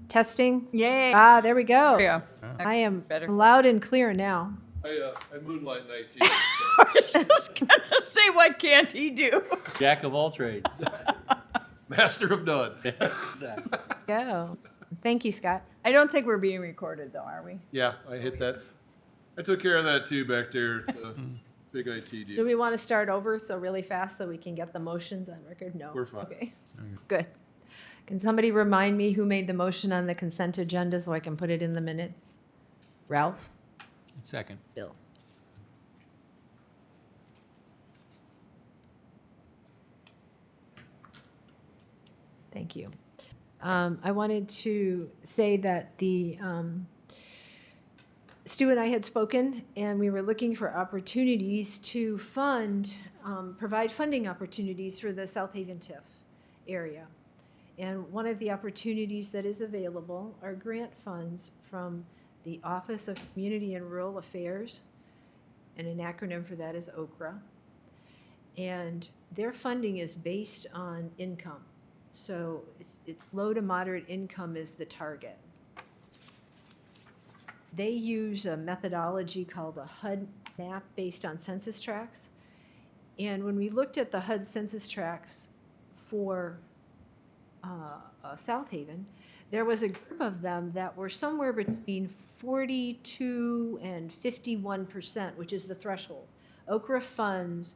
Testing. Yay. Ah, there we go. Yeah. I am Better. loud and clear now. I moonlight in IT. I was just gonna say, what can't he do? Jack of all trades. Master of none. Exactly. Go. Thank you, Scott. I don't think we're being recorded, though, are we? Yeah, I hit that. I took care of that too back there. It's a big IT Do deal. we want to start over so really fast so we can get the motions on record? No. We're fine. Okay. Good. Can somebody remind me who made the motion on the consent agenda so I can put it in the minutes? Ralph? Second. Bill? Thank you. I wanted to say that Stu and I had spoken, and we were looking for opportunities to provide funding opportunities for the South Haven TIF area. And one of the opportunities that is available are grant funds from the Office of Community and Rural Affairs, and an acronym for that is OCRA. And their funding is based on income. So it's low to moderate income is the target. They use a methodology called a HUD map based on census tracts. And when we looked at the HUD census tracts for South Haven, there was a group of them that were somewhere between 42 and 51%, which is the threshold. OCRA funds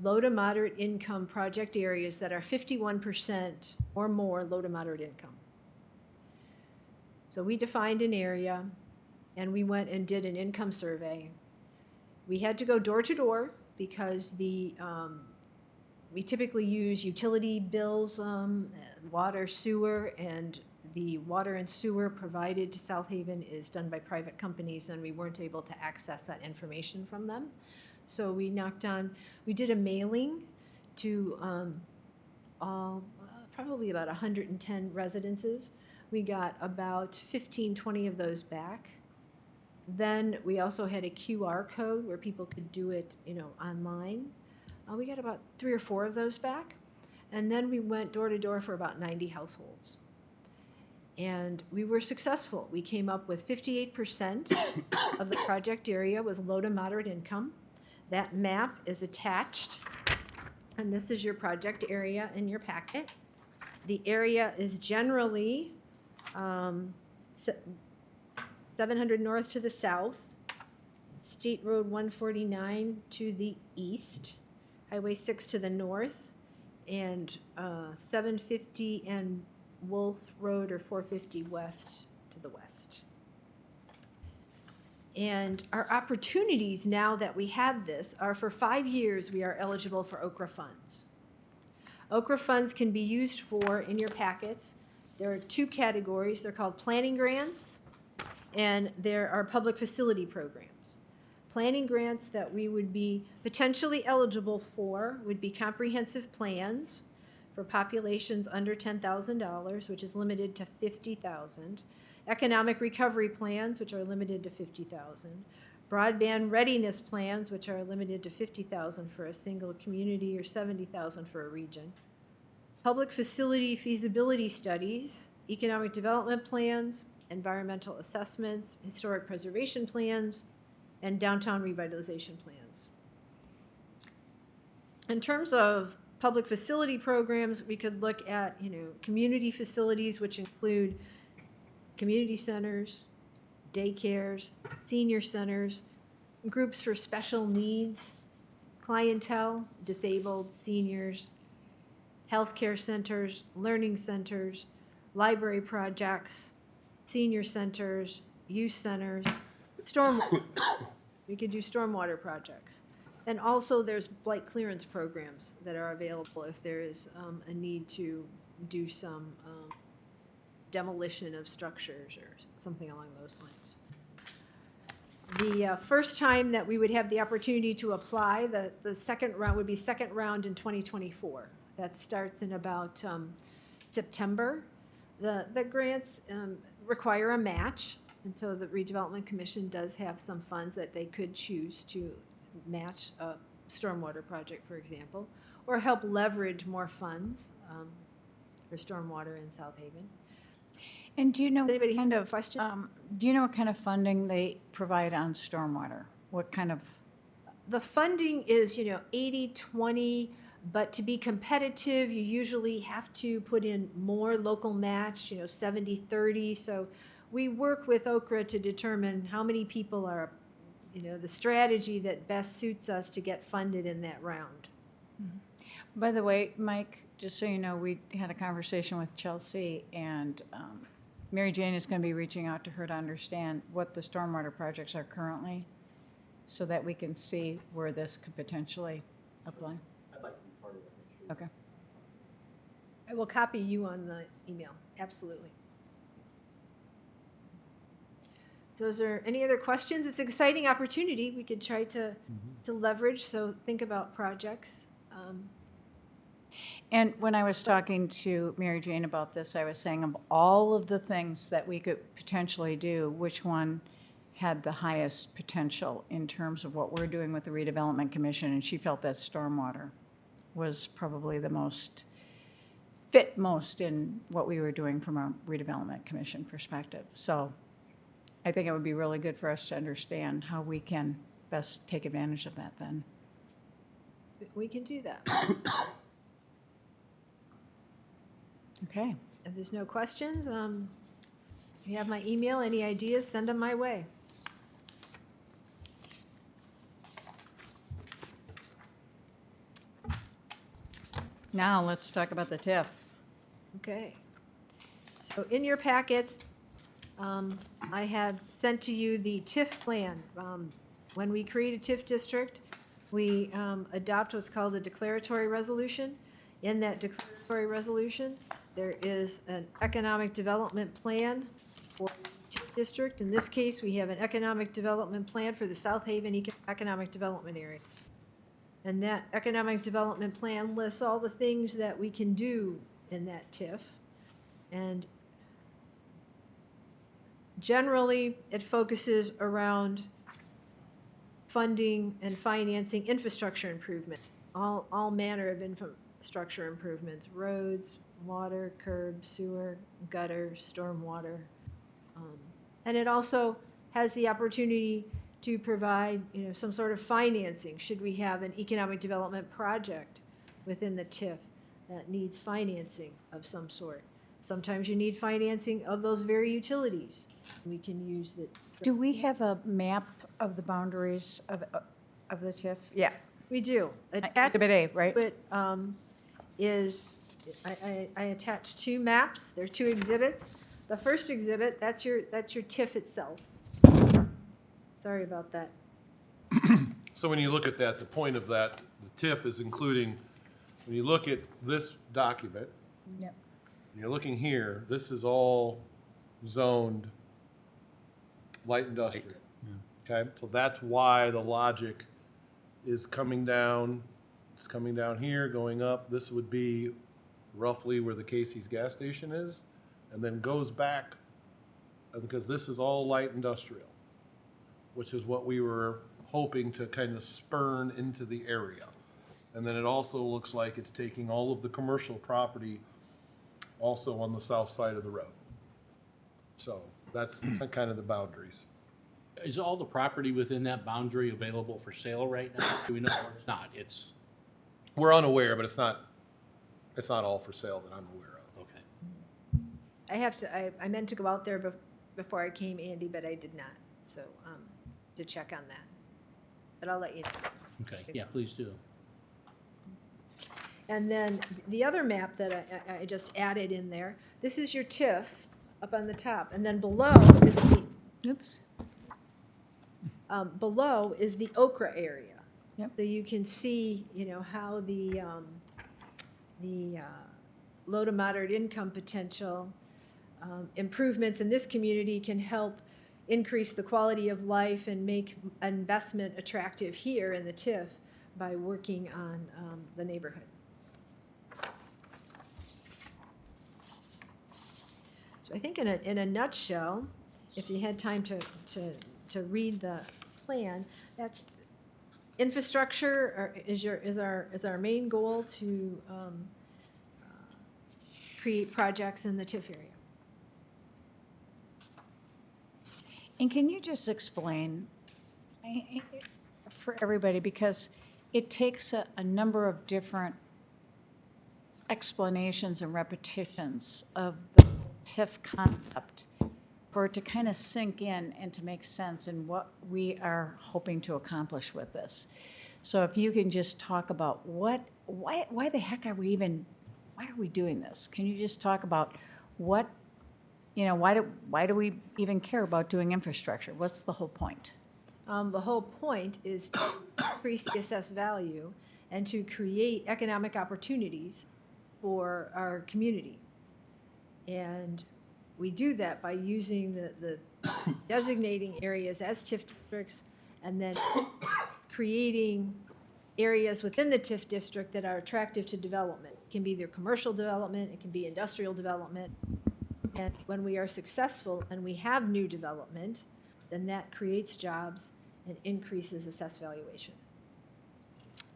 low to moderate income project areas that are 51% or more low to moderate income. So we defined an area, and we went and did an income survey. We had to go door to door because we typically use utility bills, water, sewer, and the water and sewer provided to South Haven is done by private companies, and we weren't able to access that information from them. So we did a mailing to probably about 110 residences. We got about 15, 20 of those back. Then we also had a QR code where people could do it, online. We got about 3 or 4 of those back. And then we went door to door for about 90 households. And we were successful. We came up with 58% of the project area was low to moderate income. That map is attached, and this is your project area in your packet. The area is generally 700 north to the south, State Road 149 to the east, Highway 6 to the north, and 750 and Wolf Road or 450 west to the west. And our opportunities now that we have this are for 5 years we are eligible for OCRA funds. OCRA funds can be used for, in your packets, there are 2 categories. They're called planning grants, and there are public facility programs. Planning grants that we would be potentially eligible for would be comprehensive plans for populations under $10,000, which is limited to 50,000. Economic recovery plans, which are limited to 50,000. Broadband readiness plans, which are limited to 50,000 for a single community or 70,000 for a region. Public facility feasibility studies, economic development plans, environmental assessments, historic preservation plans, and downtown revitalization plans. In terms of public facility programs, we could look at, community facilities, which include community centers, daycares, senior centers, groups for special needs, clientele, disabled, seniors, healthcare centers, learning centers, library projects, senior centers, youth centers, we could do stormwater projects. And also there's blight clearance programs that are available if there is a need to do some demolition of structures or something along those lines. The first time that we would have the opportunity to apply, the second round would be second round in 2024. That starts in about September. The grants require a match, and so the Redevelopment Commission does have some funds that they could choose to match a stormwater project, for example, or help leverage more funds for stormwater in South Haven. And do you know Anybody what kind have a of question? do you know what kind of funding they provide on stormwater? What kind of? The funding is, 80-20, but to be competitive, you usually have to put in more local match, 70-30. So we work with Okra to determine how many people are, the strategy that best suits us to get funded in that round. By the way, Mike, just so you know, we had a conversation with Chelsea, and Mary Jane is going to be reaching out to her to understand what the stormwater projects are currently, so that we can see where this could potentially apply. I'd like to be part of it next year. Okay. I will copy you on the email, absolutely. So is there any other questions? It's an exciting opportunity we could try to leverage, so think about projects. And when I was talking to Mary Jane about this, I was saying of all of the things that we could potentially do, which one had the highest potential in terms of what we're doing with the Redevelopment Commission, and she felt that stormwater was probably the most, fit most in what we were doing from a Redevelopment Commission perspective. So I think it would be really good for us to understand how we can best take advantage of that then. We can do that. Okay. If there's no questions, you have my email. Any ideas, send them my way. Now let's talk about the TIF. Okay. So in your packets, I have sent to you the TIF plan. When we create a TIF district, we adopt what's called a declaratory resolution. In that declaratory resolution, there is an economic development plan for the TIF district. In this case, we have an economic development plan for the South Haven Economic Development Area. And that economic development plan lists all the things that we can do in that TIF. And generally, it focuses around funding and financing infrastructure improvement, all manner of infrastructure improvements, roads, water, curb, sewer, gutter, stormwater. And it also has the opportunity to provide, some sort of financing should we have an economic development project within the TIF that needs financing of some sort. Sometimes you need financing of those very utilities. We can use the. Do we have a map of the boundaries of the TIF? Yeah. We do. Exhibit A, right? It is, I attached two maps. There are two exhibits. The first exhibit, that's your TIF itself. Sorry about that. So when you look at that, the point of that, the TIF is including, when you look at this document, Yep. and you're looking here, this is all zoned light industrial. Okay, so that's why the logic is coming down. It's coming down here, going up. This would be roughly where the Casey's gas station is, and then goes back, because this is all light industrial, which is what we were hoping to kind of spurn into the area. And then it also looks like it's taking all of the commercial property also on the south side of the road. So that's kind of the boundaries. Is all the property within that boundary available for sale right now? Do we know or it's not? It's, We're unaware, but it's not all for sale that I'm aware of. okay. I have to, I meant to go out there before I came, Andy, but I did not. So, to check on that. But I'll let you know. Okay, yeah, please do. And then the other map that I just added in there, this is your TIF up on the top. And then below is below is the Okra area. Yep. So you can see, how the low to moderate income potential improvements in this community can help increase the quality of life and make investment attractive here in the TIF by working on the neighborhood. So I think in a nutshell, if you had time to read the plan, that's infrastructure is our main goal to create projects in the TIF area. And can you just explain for everybody, because it takes a number of different explanations and repetitions of the TIF concept for it to kind of sink in and to make sense in what we are hoping to accomplish with this. So if you can just talk about why the heck are we doing this? Can you just talk about what, why do we even care about doing infrastructure? What's the whole point? The whole point is to increase the assessed value and to create economic opportunities for our community. And we do that by using the designating areas as TIF districts and then creating areas within the TIF district that are attractive to development. It can be either commercial development, it can be industrial development. And when we are successful and we have new development, then that creates jobs and increases assessed valuation.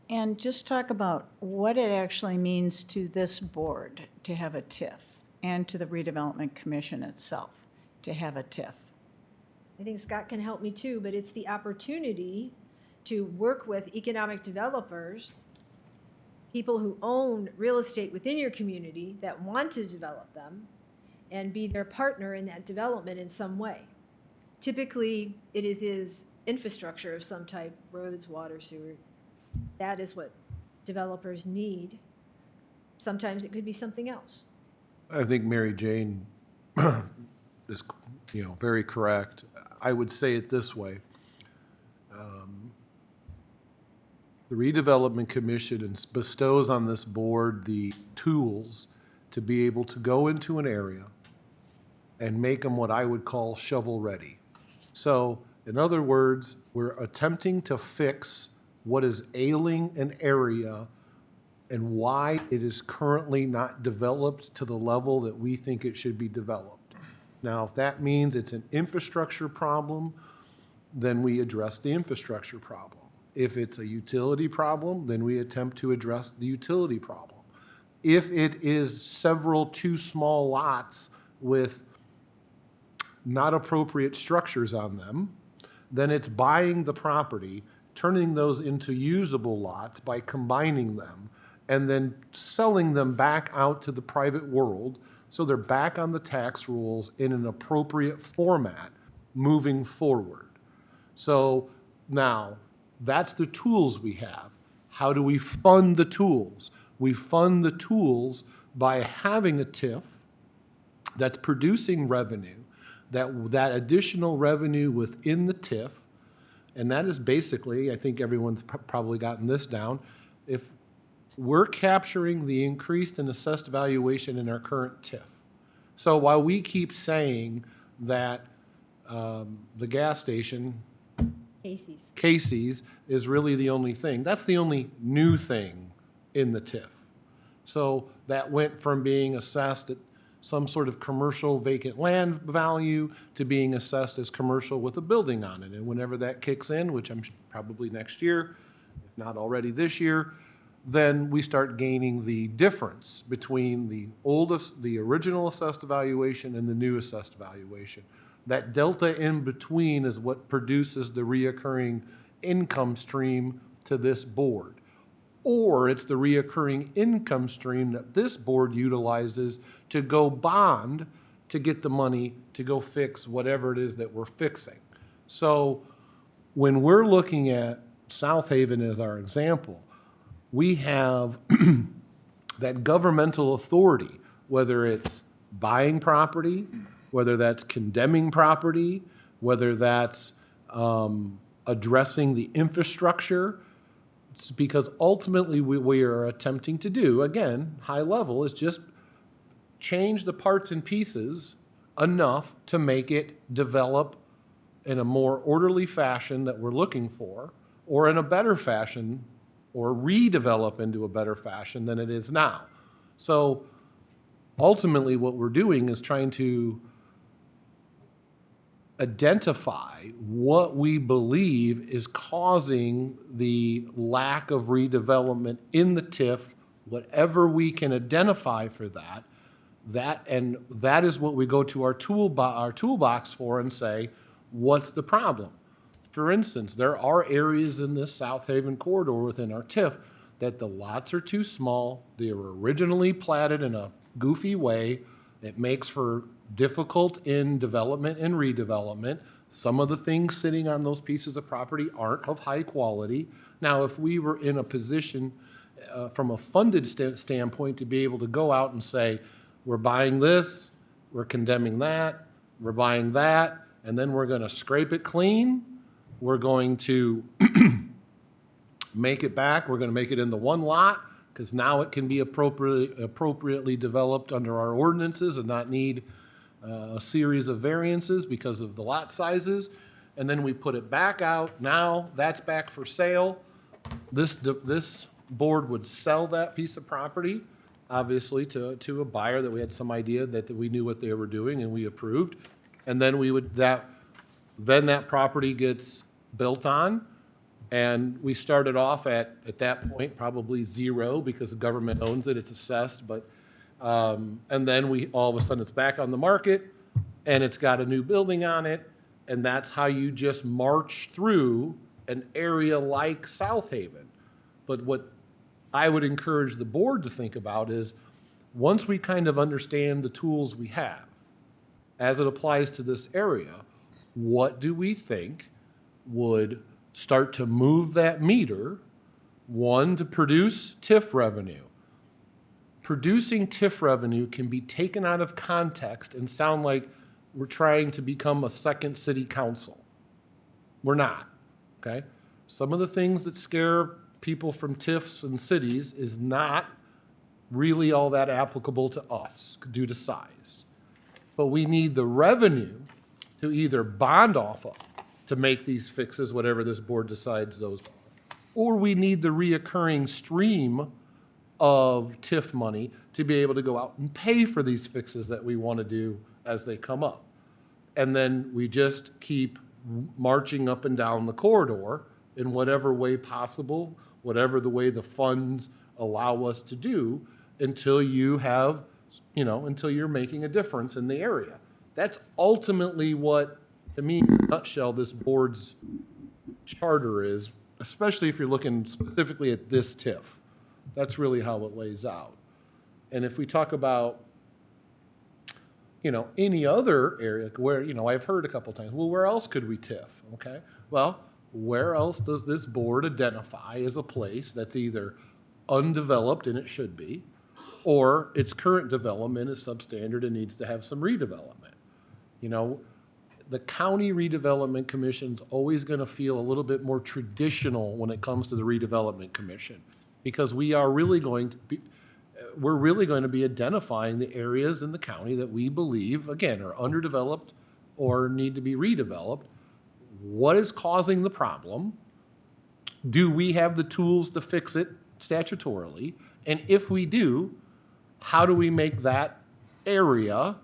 And just talk about what it actually means to this board to have a TIF and to the Redevelopment Commission itself to have a TIF. I think Scott can help me too, but it's the opportunity to work with economic developers, people who own real estate within your community that want to develop them, and be their partner in that development in some way. Typically, it is infrastructure of some type, roads, water, sewer. That is what developers need. Sometimes it could be something else. I think Mary Jane is, very correct. I would say it this way. The Redevelopment Commission bestows on this board the tools to be able to go into an area and make them what I would call shovel-ready. So, in other words, we're attempting to fix what is ailing an area and why it is currently not developed to the level that we think it should be developed. Now, if that means it's an infrastructure problem, then we address the infrastructure problem. If it's a utility problem, then we attempt to address the utility problem. If it is several too small lots with not appropriate structures on them, then it's buying the property, turning those into usable lots by combining them, and then selling them back out to the private world so they're back on the tax rules in an appropriate format moving forward. So now, that's the tools we have. How do we fund the tools? We fund the tools by having a TIF that's producing revenue, that additional revenue within the TIF, and that is basically, I think everyone's probably gotten this down, if we're capturing the increased and assessed valuation in our current TIF. So while we keep saying that the gas station, Casey's, is really the only thing, that's the only new thing in the TIF. So that went from being assessed at some sort of commercial vacant land value to being assessed as commercial with a building on it. And whenever that kicks in, which I'm probably next year, if not already this year, then we start gaining the difference between the original assessed valuation and the new assessed valuation. That delta in between is what produces the reoccurring income stream to this board. Or it's the reoccurring income stream that this board utilizes to go bond to get the money to go fix whatever it is that we're fixing. So when we're looking at South Haven as our example, we have that governmental authority, whether it's buying property, whether that's condemning property, whether that's addressing the infrastructure. It's because ultimately we are attempting to do, again, high level, is just change the parts and pieces enough to make it develop in a more orderly fashion that we're looking for, or in a better fashion, or redevelop into a better fashion than it is now. So ultimately what we're doing is trying to identify what we believe is causing the lack of redevelopment in the TIF, whatever we can identify for that. That is what we go to our toolbox for and say, what's the problem? For instance, there are areas in this South Haven corridor within our TIF that the lots are too small. They were originally platted in a goofy way. It makes for difficult in development and redevelopment. Some of the things sitting on those pieces of property aren't of high quality. Now, if we were in a position from a funded standpoint to be able to go out and say, we're buying this, we're condemning that, we're buying that, and then we're going to scrape it clean, we're going to make it back, we're going to make it into one lot, because now it can be appropriately developed under our ordinances and not need a series of variances because of the lot sizes. And then we put it back out. Now that's back for sale. This board would sell that piece of property, obviously, to a buyer that we had some idea that we knew what they were doing and we approved. And then then that property gets built on. And we started off at that point, probably zero because the government owns it, it's assessed, but, and then all of a sudden it's back on the market and it's got a new building on it. And that's how you just march through an area like South Haven. But what I would encourage the board to think about is once we kind of understand the tools we have as it applies to this area, what do we think would start to move that meter, one, to produce TIF revenue. Producing TIF revenue can be taken out of context and sound like we're trying to become a second city council. We're not, okay? Some of the things that scare people from TIFs and cities is not really all that applicable to us due to size. But we need the revenue to either bond off of to make these fixes, whatever this board decides those are. Or we need the reoccurring stream of TIF money to be able to go out and pay for these fixes that we want to do as they come up. And then we just keep marching up and down the corridor in whatever way possible, whatever the way the funds allow us to do until you have, until you're making a difference in the area. That's ultimately what, to me, in a nutshell, this board's charter is, especially if you're looking specifically at this TIF. That's really how it lays out. And if we talk about, any other area where, I've heard a couple times, well, where else could we TIF? Okay. Well, where else does this board identify as a place that's either undeveloped, and it should be, or its current development is substandard and needs to have some redevelopment? The County Redevelopment Commission's always going to feel a little bit more traditional when it comes to the Redevelopment Commission, because we're really going to be identifying the areas in the county that we believe, again, are underdeveloped or need to be redeveloped. What is causing the problem? Do we have the tools to fix it statutorily? And if we do, how do we make that area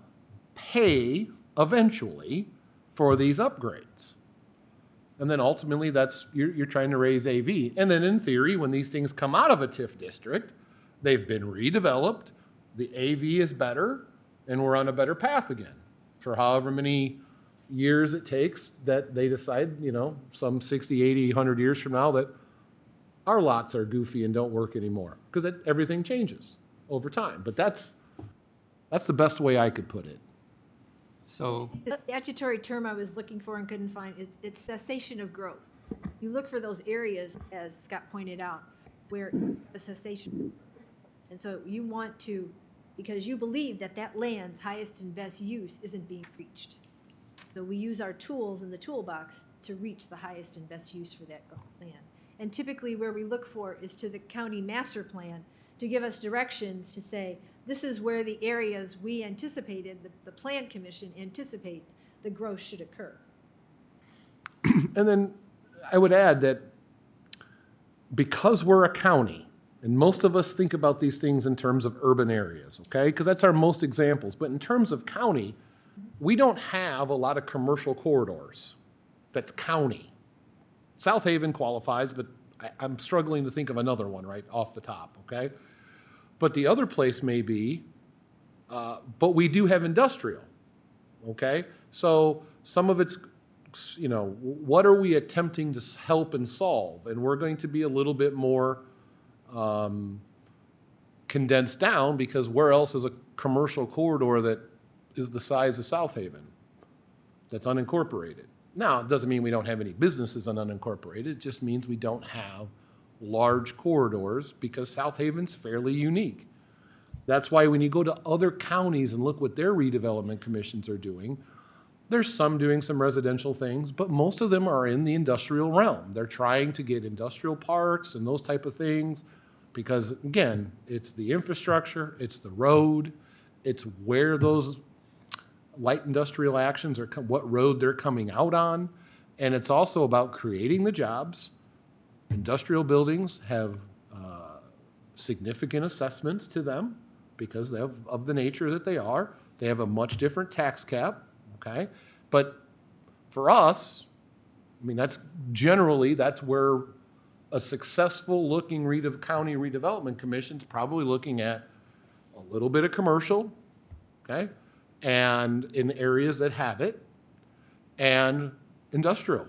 pay eventually for these upgrades? And then ultimately you're trying to raise AV. And then in theory, when these things come out of a TIF district, they've been redeveloped, the AV is better, and we're on a better path again for however many years it takes that they decide, some 60, 80, 100 years from now that our lots are goofy and don't work anymore, because everything changes over time. But that's the best way I could put it. So, The statutory term I was looking for and couldn't find, it's cessation of growth. You look for those areas, as Scott pointed out, where a cessation. And so you want to, because you believe that land's highest and best use isn't being reached. So we use our tools in the toolbox to reach the highest and best use for that land. And typically where we look for is to the county master plan to give us directions to say, this is where the areas we anticipated, the plan commission anticipates the growth should occur. And then I would add that because we're a county, and most of us think about these things in terms of urban areas, okay? Because that's our most examples. But in terms of county, We don't have a lot of commercial corridors. That's county. South Haven qualifies, but I'm struggling to think of another one right off the top, okay? But the other place may be, but we do have industrial, okay? So some of it's, you know, what are we attempting to help and solve? And we're going to be a little bit more condensed down, because where else is a commercial corridor that is the size of South Haven that's unincorporated? Now, it doesn't mean we don't have any businesses on unincorporated. It just means we don't have large corridors, because South Haven's fairly unique. That's why when you go to other counties and look what their redevelopment commissions are doing, there's some doing some residential things, but most of them are in the industrial realm. They're trying to get industrial parks and those type of things, because again, it's the infrastructure, it's the road, it's where those light industrial actions are, what road they're coming out on, and it's also about creating the jobs. Industrial buildings have significant assessments to them because of the nature that they are. They have a much different tax cap, okay? But for us, I mean, that's where a successful looking county redevelopment commission is probably looking at a little bit of commercial, okay? And in areas that have it, and industrial.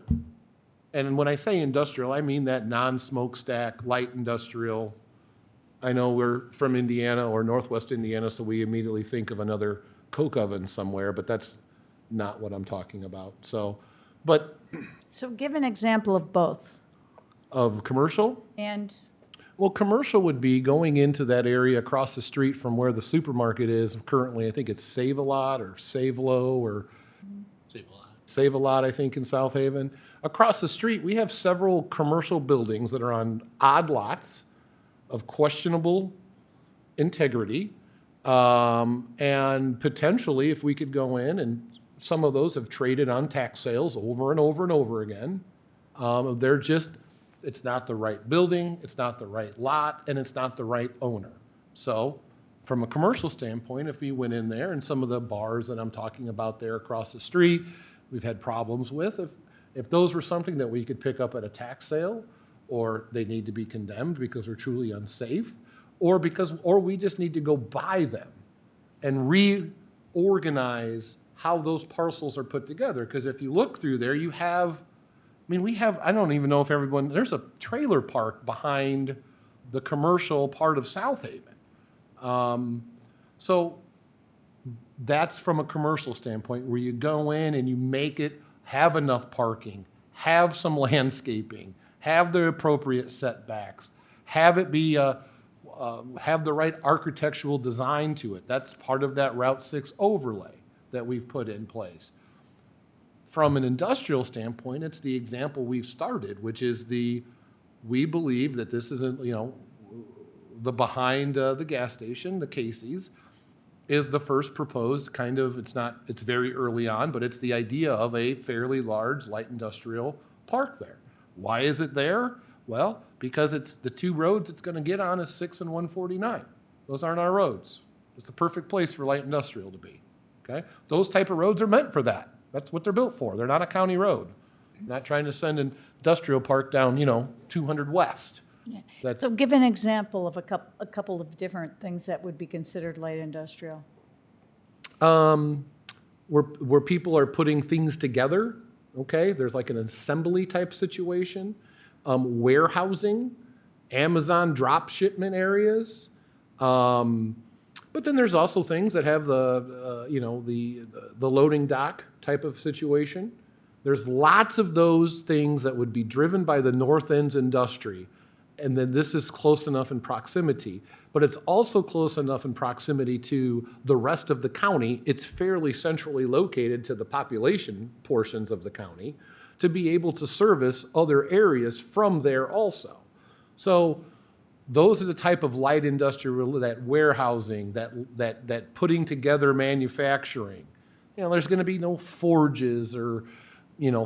And when I say industrial, I mean that non-smokestack, light industrial. I know we're from Indiana or Northwest Indiana, so we immediately think of another coke oven somewhere, but that's not what I'm talking about. So give an example of both. Of commercial? And Well, commercial would be going into that area across the street from where the supermarket is currently. I think it's Save-A-Lot or Save-Lo or Save-A-Lot, I think, in South Haven. Across the street, we have several commercial buildings that are on odd lots of questionable integrity. And potentially, if we could go in, and some of those have traded on tax sales over and over and over again. They're just, it's not the right building, it's not the right lot, and it's not the right owner. So from a commercial standpoint, if we went in there, and some of the bars that I'm talking about there across the street, we've had problems with, if those were something that we could pick up at a tax sale, or they need to be condemned because they're truly unsafe, or we just need to go buy them and reorganize how those parcels are put together. Because if you look through there, you have, I don't even know if there's a trailer park behind the commercial part of South Haven. So that's from a commercial standpoint, where you go in and you make it have enough parking, have some landscaping, have the appropriate setbacks, have it be have the right architectural design to it. That's part of that Route 6 overlay that we've put in place. From an industrial standpoint, it's the example we've started, which is we believe that this isn't, the behind the gas station, the Casey's, is the first proposed kind of, it's very early on, but it's the idea of a fairly large light industrial park there. Why is it there? Well, because it's the two roads it's going to get on is 6 and 149. Those aren't our roads. It's a perfect place for light industrial to be. Okay? Those type of roads are meant for that. That's what they're built for. They're not a county road. Not trying to send an industrial park down, 200 West. Yeah. So give an example of a couple of different things that would be considered light industrial. Where people are putting things together, okay? There's like an assembly type situation. Warehousing, Amazon drop shipment areas. But then there's also things that have the loading dock type of situation. There's lots of those things that would be driven by the North End's industry. And then this is close enough in proximity, but it's also close enough in proximity to the rest of the county. It's fairly centrally located to the population portions of the county to be able to service other areas from there also. So those are the type of light industrial, that warehousing, that putting together manufacturing. There's going to be no forges or,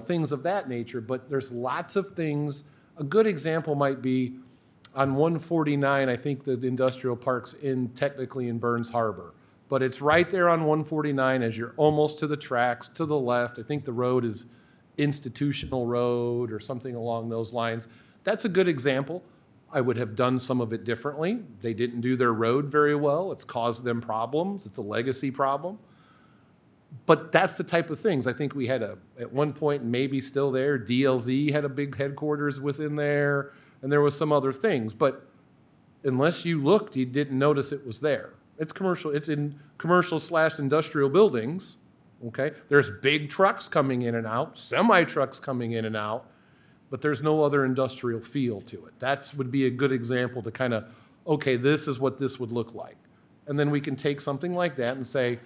things of that nature, but there's lots of things. A good example might be on 149, I think the industrial park's technically in Burns Harbor, but it's right there on 149 as you're almost to the tracks, to the left. I think the road is Institutional Road or something along those lines. That's a good example. I would have done some of it differently. They didn't do their road very well. It's caused them problems. It's a legacy problem. But that's the type of things. I think we had at one point, maybe still there, DLZ had a big headquarters within there, and there was some other things. But unless you looked, you didn't notice it was there. It's commercial. It's in commercial/industrial buildings. Okay, there's big trucks coming in and out, semi trucks coming in and out, but there's no other industrial feel to it. That would be a good example to kind of, okay, this is what this would look like. And then we can take something like that and say,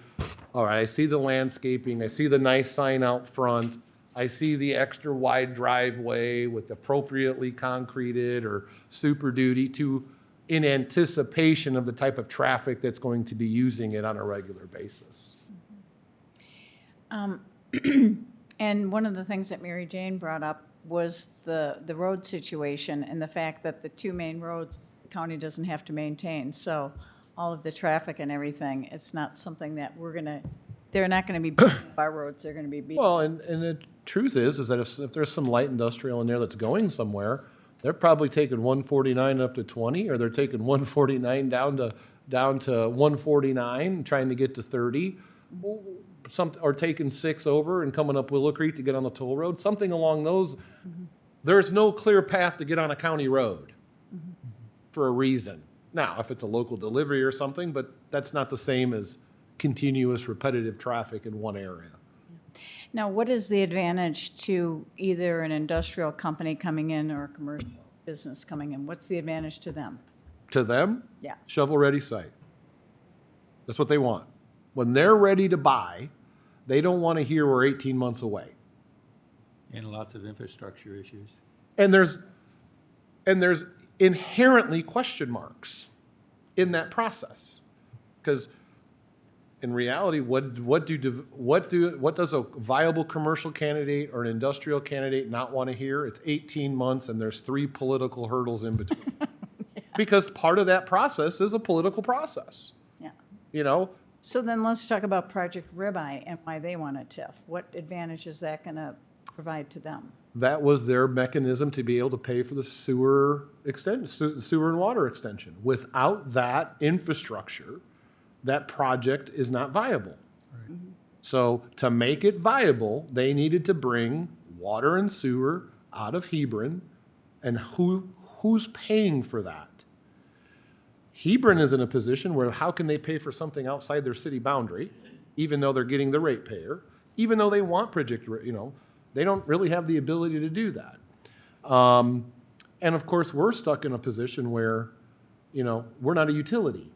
all right, I see the landscaping, I see the nice sign out front, I see the extra wide driveway with appropriately concreted or Super Duty in anticipation of the type of traffic that's going to be using it on a regular basis. And one of the things that Mary Jane brought up was the road situation and the fact that the two main roads the county doesn't have to maintain. So all of the traffic and everything, it's not something that they're not going to be beating up our roads, they're going to be beating. Well, and the truth is that if there's some light industrial in there that's going somewhere, they're probably taking 149 up to 20, or they're taking 149 down to 149, trying to get to 30. Or taking 6 over and coming up Willow Creek to get on the toll road, something along those. There's no clear path to get on a county road for a reason. Now, if it's a local delivery or something, but that's not the same as continuous repetitive traffic in one area. Now, what is the advantage to either an industrial company coming in or a commercial business coming in? What's the advantage to them? To them, Yeah. shovel-ready site. That's what they want. When they're ready to buy, they don't want to hear we're 18 months away. And lots of infrastructure issues. And there's inherently question marks in that process, because in reality, what does a viable commercial candidate or an industrial candidate not want to hear? It's 18 months and there's 3 political hurdles in between. Yeah. Because part of that process is a political process. Yeah. You know. So then let's talk about Project Ribeye and why they want a TIF. What advantage is that going to provide to them? That was their mechanism to be able to pay for the sewer and water extension. Without that infrastructure, that project is not viable. Right. Mm-hmm. So to make it viable, they needed to bring water and sewer out of Hebron, and who's paying for that? Hebron is in a position where how can they pay for something outside their city boundary, even though they're getting the ratepayer, even though they want project, they don't really have the ability to do that. And of course, we're stuck in a position where, we're not a utility,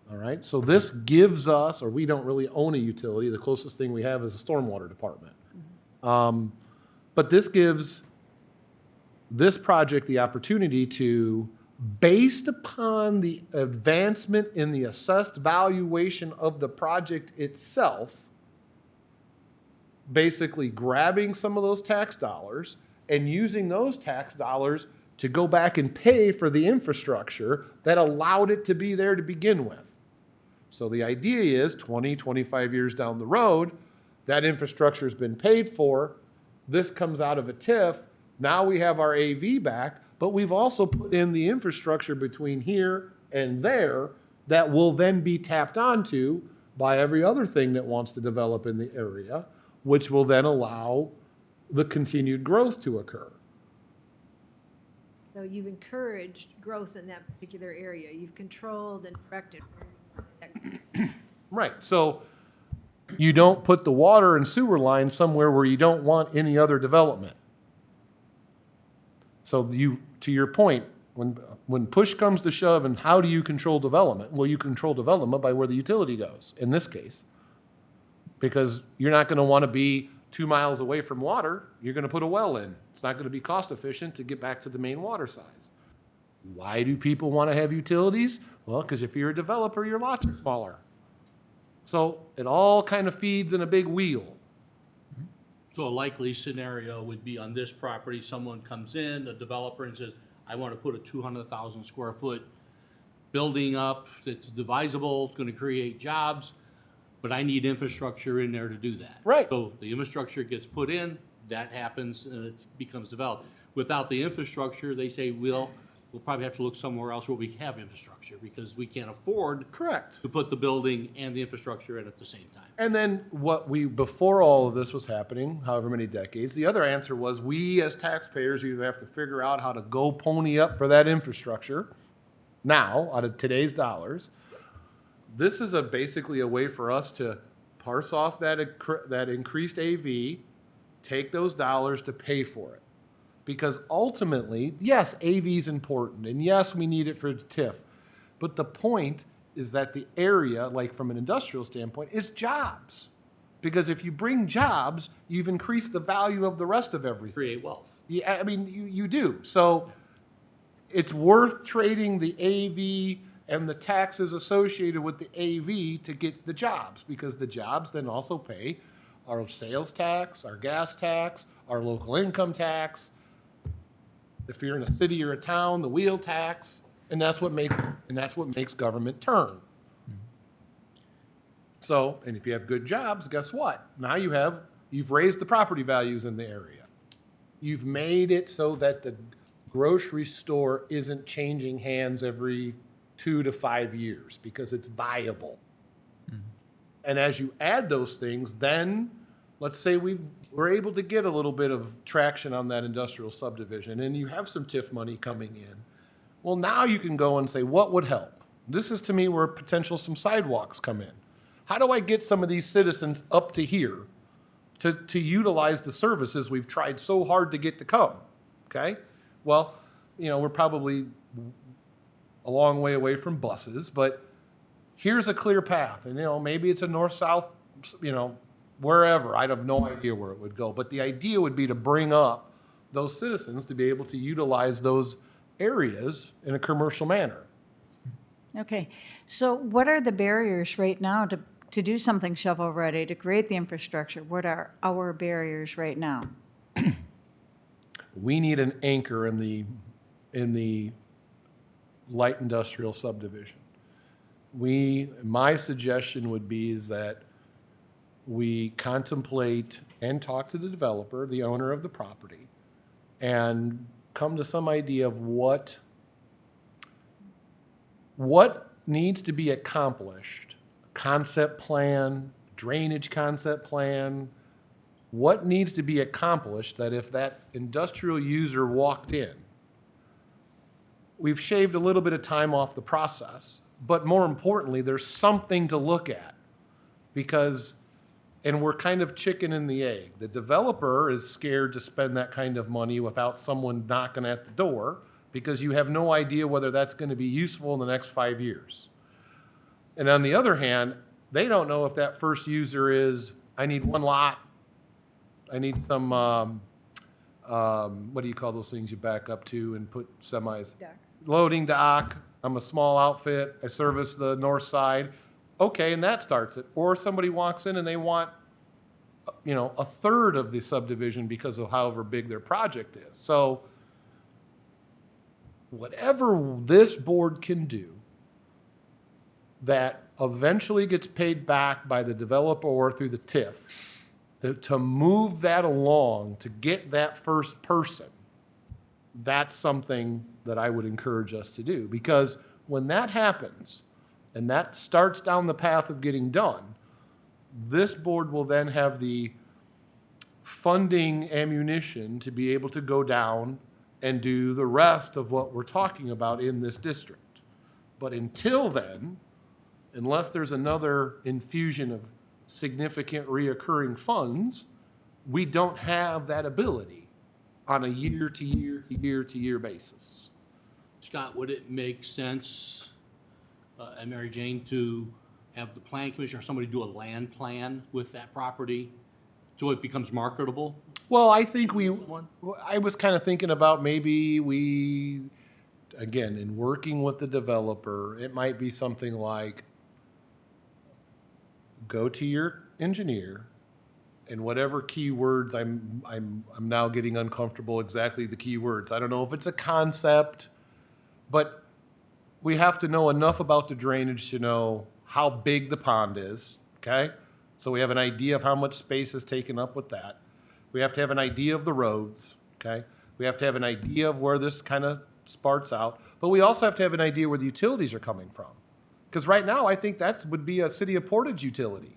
all right? So this gives us, or we don't really own a utility. The closest thing we have is a stormwater department. But this gives this project the opportunity to, based upon the advancement in the assessed valuation of the project itself, basically grabbing some of those tax dollars and using those tax dollars to go back and pay for the infrastructure that allowed it to be there to begin with. So the idea is 20, 25 years down the road, that infrastructure has been paid for. This comes out of a TIF. Now we have our AV back, but we've also put in the infrastructure between here and there that will then be tapped onto by every other thing that wants to develop in the area, which will then allow the continued growth to occur. So you've encouraged growth in that particular area. You've controlled and directed. Right. So you don't put the water and sewer line somewhere where you don't want any other development. So to your point, when push comes to shove, and how do you control development? Well, you control development by where the utility goes, in this case. Because you're not going to want to be 2 miles away from water. You're going to put a well in. It's not going to be cost efficient to get back to the main water size. Why do people want to have utilities? Well, because if you're a developer, your lots are smaller. So it all kind of feeds in a big wheel. So a likely scenario would be on this property, someone comes in, a developer, and says, I want to put a 200,000 square foot building up that's divisible, it's going to create jobs. but I need infrastructure in there to do that. Right. So the infrastructure gets put in, that happens, and it becomes developed. Without the infrastructure, they say, we'll probably have to look somewhere else where we have infrastructure, because we can't afford Correct. to put the building and the infrastructure in at the same time. And then before all of this was happening, however many decades, the other answer was we as taxpayers either have to figure out how to go pony up for that infrastructure now out of today's dollars. This is basically a way for us to parse off that increased AV, take those dollars to pay for it. Because ultimately, yes, AV is important, and yes, we need it for TIF. But the point is that the area, like from an industrial standpoint, is jobs. Because if you bring jobs, you've increased the value of the rest of everything. Create wealth. Yeah, I mean, you do. So it's worth trading the AV and the taxes associated with the AV to get the jobs, because the jobs then also pay our sales tax, our gas tax, our local income tax. If you're in a city or a town, the wheel tax, and that's what makes government turn. So, and if you have good jobs, guess what? Now you've raised the property values in the area. You've made it so that the grocery store isn't changing hands every 2 to 5 years because it's viable. And as you add those things, then let's say we're able to get a little bit of traction on that industrial subdivision and you have some TIF money coming in. Well, now you can go and say, what would help? This is to me where potential some sidewalks come in. How do I get some of these citizens up to here to utilize the services we've tried so hard to get to come? Okay? Well, we're probably a long way away from buses, but here's a clear path. And, maybe it's a north-south, wherever. I have no idea where it would go. But the idea would be to bring up those citizens to be able to utilize those areas in a commercial manner. Okay, so what are the barriers right now to do something shovel-ready, to create the infrastructure? What are our barriers right now? We need an anchor in the light industrial subdivision. My suggestion would be is that we contemplate and talk to the developer, the owner of the property, and come to some idea of what needs to be accomplished. Concept plan, drainage concept plan, what needs to be accomplished that if that industrial user walked in, we've shaved a little bit of time off the process, but more importantly, there's something to look at and we're kind of chicken and the egg. The developer is scared to spend that kind of money without someone knocking at the door because you have no idea whether that's going to be useful in the next 5 years. And on the other hand, they don't know if that first user is, I need one lot, I need some, what do you call those things you back up to and put semis? Dock. Loading dock, I'm a small outfit, I service the north side. Okay, and that starts it. Or somebody walks in and they want, a third of the subdivision because of however big their project is. So whatever this board can do that eventually gets paid back by the developer or through the TIF, to move that along, to get that first person, that's something that I would encourage us to do. Because when that happens, and that starts down the path of getting done, this board will then have the funding ammunition to be able to go down and do the rest of what we're talking about in this district. But until then, unless there's another infusion of significant reoccurring funds, we don't have that ability on a year-to-year basis. Scott, would it make sense, and Mary Jane, to have the planning commission or somebody do a land plan with that property so it becomes marketable? Well, I think One? I was kind of thinking about maybe again, in working with the developer, it might be something like go to your engineer and whatever keywords I'm now getting uncomfortable exactly the keywords. I don't know if it's a concept, but we have to know enough about the drainage to know how big the pond is, okay? So we have an idea of how much space is taken up with that. We have to have an idea of the roads, okay? We have to have an idea of where this kind of sparks out, but we also have to have an idea where the utilities are coming from. Because right now, I think that would be a City of Portage utility.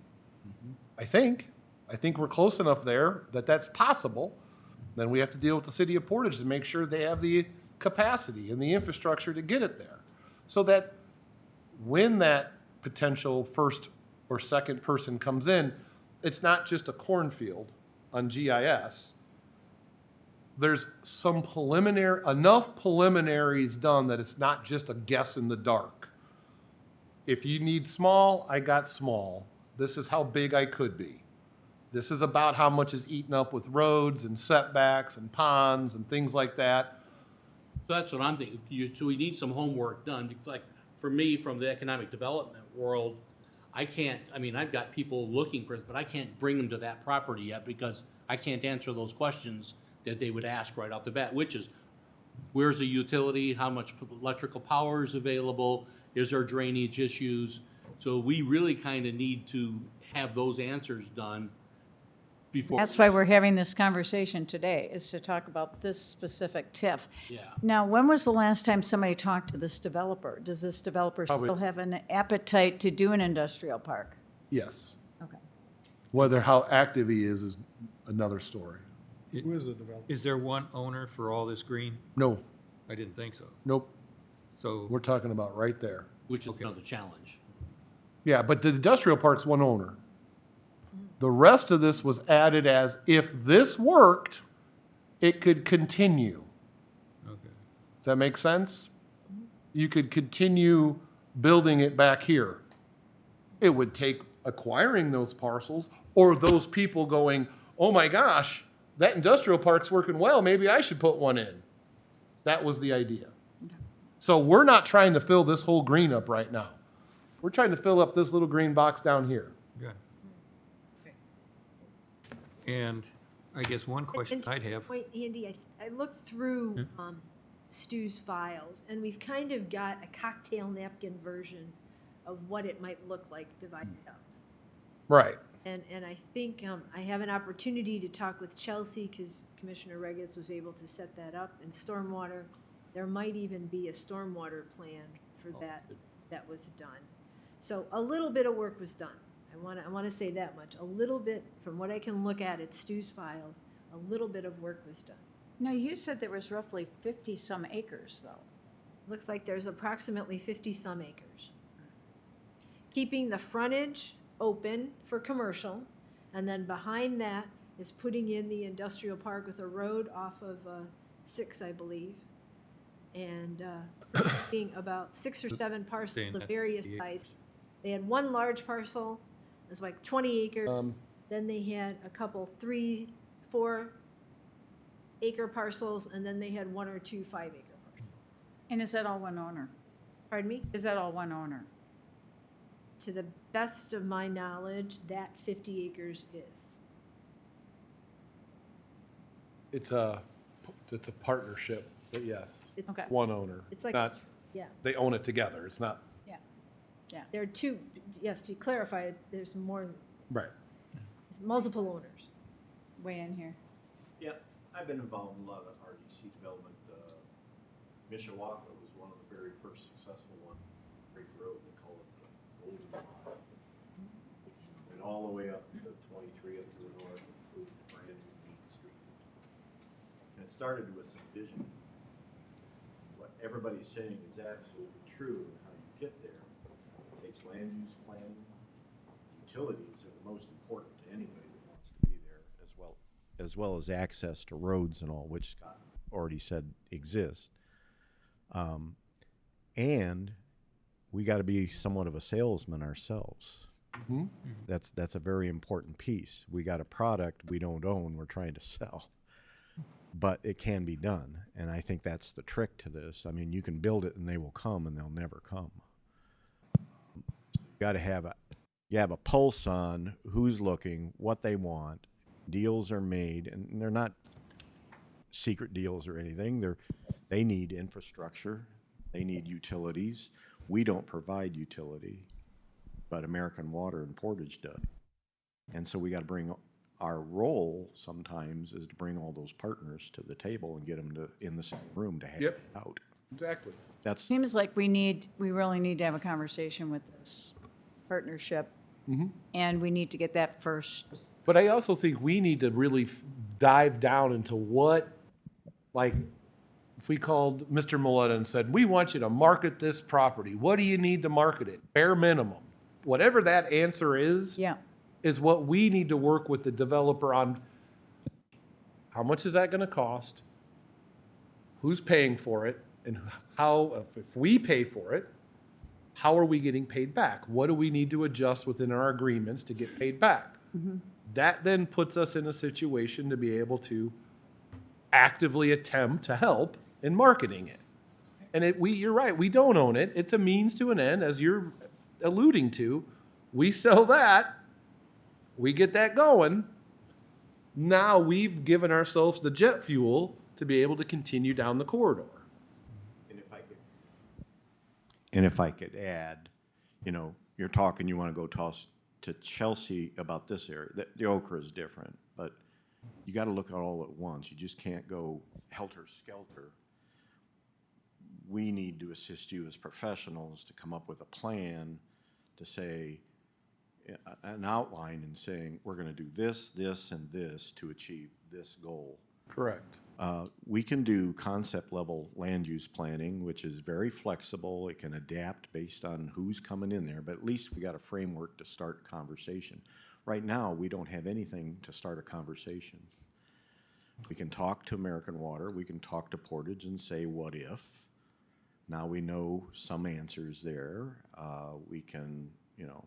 I think we're close enough there that that's possible. Then we have to deal with the City of Portage to make sure they have the capacity and the infrastructure to get it there. So that when that potential first or second person comes in, it's not just a cornfield on GIS. There's some enough preliminaries done that it's not just a guess in the dark. If you need small, I got small. This is how big I could be. This is about how much is eaten up with roads and setbacks and ponds and things like that. So that's what I'm thinking. So we need some homework done. Like for me, from the economic development world, I've got people looking for it, but I can't bring them to that property yet because I can't answer those questions that they would ask right off the bat, which is, where's the utility? How much electrical power is available? Is there drainage issues? So we really kind of need to have those answers done before. That's why we're having this conversation today, is to talk about this specific TIF. Yeah. Now, when was the last time somebody talked to this developer? Does this developer Probably- still have an appetite to do an industrial park? Yes. Okay. Whether how active he is another story. Who is the developer? Is there one owner for all this green? No, I didn't think so. nope. So, We're talking about right there. Which is Okay. another challenge. Yeah, but the industrial park's one owner. The rest of this was added as if this worked, it could continue. okay. Does that make sense? You could continue building it back here. It would take acquiring those parcels or those people going, oh my gosh, that industrial park's working well, maybe I should put one in. That was the idea. So we're not trying to fill this whole green up right now. We're trying to fill up this little green box down here. Good. And I guess one question And to I'd your have, point, Andy, I looked through Stu's files, and we've kind of got a cocktail napkin version of what it might look like divided up. Right. And I think I have an opportunity to talk with Chelsea, because Commissioner Regetz was able to set that up, and stormwater. There might even be a stormwater plan for that was done. So a little bit of work was done. I want to say that much. A little bit, from what I can look at Stu's files, a little bit of work was done. Now, you said there was roughly 50-some acres, though. Looks like there's approximately 50-some acres. Keeping the frontage open for commercial, and then behind that is putting in the industrial park with a road off of 6, I believe, and being about 6 or 7 parcels of various sizes. They had one large parcel, it was like 20 acres. Then they had a couple 3, 4 acre parcels, and then they had 1 or 2 5-acre parcels. And is that all one owner? Pardon me? Is that all one owner? To the best of my knowledge, that 50 acres is. It's a partnership, but yes, It's- Okay. one owner. It's like, Not, yeah, they own it together. It's not, there are 2, yes, to clarify, there's more, right. it's multiple owners. Way in here. Yeah, I've been involved in a lot of RDC development. Mishawaka was one of the very first successful one. Great road, they call it the Golden Mile. Went all the way up to 23 up to the north, including a brand new Main Street. And it started with some vision. What everybody's saying is absolutely true, and how you get there. It takes land use planning. Utilities are the most important to anybody that wants to be there, as well as access to roads and all, which Scott already said exist. And we got to be somewhat of a salesman ourselves. Mm-hmm. That's a very important piece. We got a product we don't own, we're trying to sell. But it can be done, and I think that's the trick to this. I mean, you can build it and they will come, and they'll never come. You got to have a pulse on who's looking, what they want. Deals are made, and they're not secret deals or anything. They need infrastructure. They need utilities. We don't provide utility. but American Water and Portage does. And so we got to bring, our role sometimes is to bring all those partners to the table and get them to, in the same room to have Yep. it out. Exactly. That's, Seems like we really need to have a conversation with this partnership. And we need to get that first. But I also think we need to really dive down into what, like, if we called Mr. Milletta and said, we want you to market this property, what do you need to market it? Bare minimum. Whatever that answer is, Yeah. is what we need to work with the developer on. How much is that gonna cost? Who's paying for it? And how, if we pay for it, how are we getting paid back? What do we need to adjust within our agreements to get paid back? That then puts us in a situation to be able to actively attempt to help in marketing it. And you're right, we don't own it. It's a means to an end, as you're alluding to. We sell that, we get that going. Now we've given ourselves the jet fuel to be able to continue down the corridor. and if I could add, you know, you're talking, you want to go toss to Chelsea about this area. The Okra is different, but you got to look at all at once. You just can't go helter-skelter. We need to assist you as professionals to come up with a plan to say, an outline and saying, we're going to do this, this, and this to achieve this goal. Correct. We can do concept level land use planning, which is very flexible. It can adapt based on who's coming in there, but at least we got a framework to start a conversation. Right now, we don't have anything to start a conversation. We can talk to American Water, we can talk to Portage and say, what if? Now we know some answers there. We can, you know,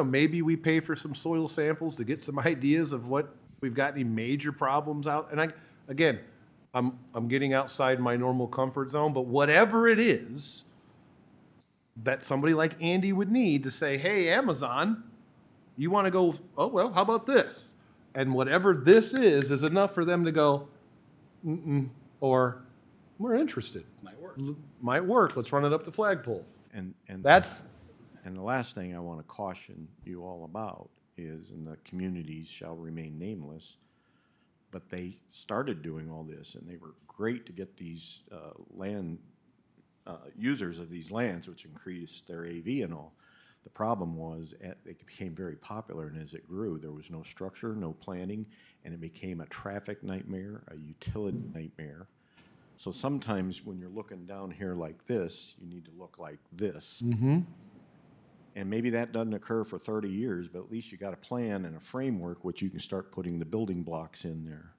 Maybe we pay for some soil samples to get some ideas of what we've got any major problems out. And again, I'm getting outside my normal comfort zone, but whatever it is that somebody like Andy would need to say, hey, Amazon, you want to go, oh, well, how about this? And whatever this is enough for them to go, or we're interested. Might work. Might work. Let's run it up the flagpole. and That's, And the last thing I want to caution you all about is, and the communities shall remain nameless, but they started doing all this, and they were great to get these land users of these lands, which increased their AV and all. The problem was it became very popular, and as it grew, there was no structure, no planning, and it became a traffic nightmare, a utility nightmare. So sometimes when you're looking down here like this, you need to look like this. And maybe that doesn't occur for 30 years, but at least you got a plan and a framework which you can start putting the building blocks in there.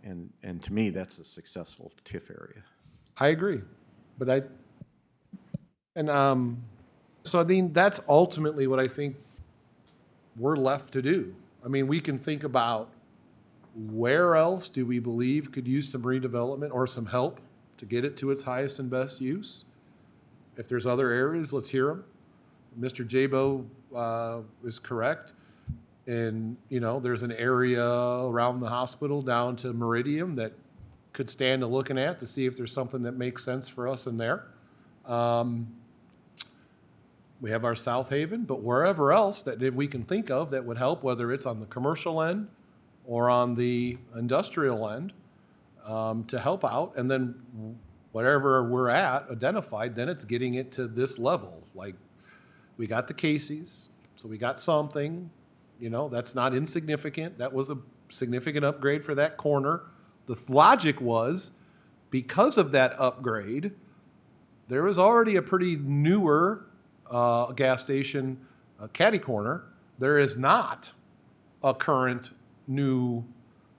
And to me, that's a successful TIF area. I agree, but so I mean, that's ultimately what I think we're left to do. I mean, we can think about where else do we believe could use some redevelopment or some help to get it to its highest and best use. If there's other areas, let's hear them. Mr. Jabo is correct. And, there's an area around the hospital down to Meridian that could stand to looking at to see if there's something that makes sense for us in there. We have our South Haven, but wherever else that we can think of that would help, whether it's on the commercial end or on the industrial end, to help out. And then whatever we're at identified, then it's getting it to this level. Like, we got the Casey's, so we got something, that's not insignificant. That was a significant upgrade for that corner. The logic was, because of that upgrade, there was already a pretty newer gas station, Caddy Corner. There is not a current new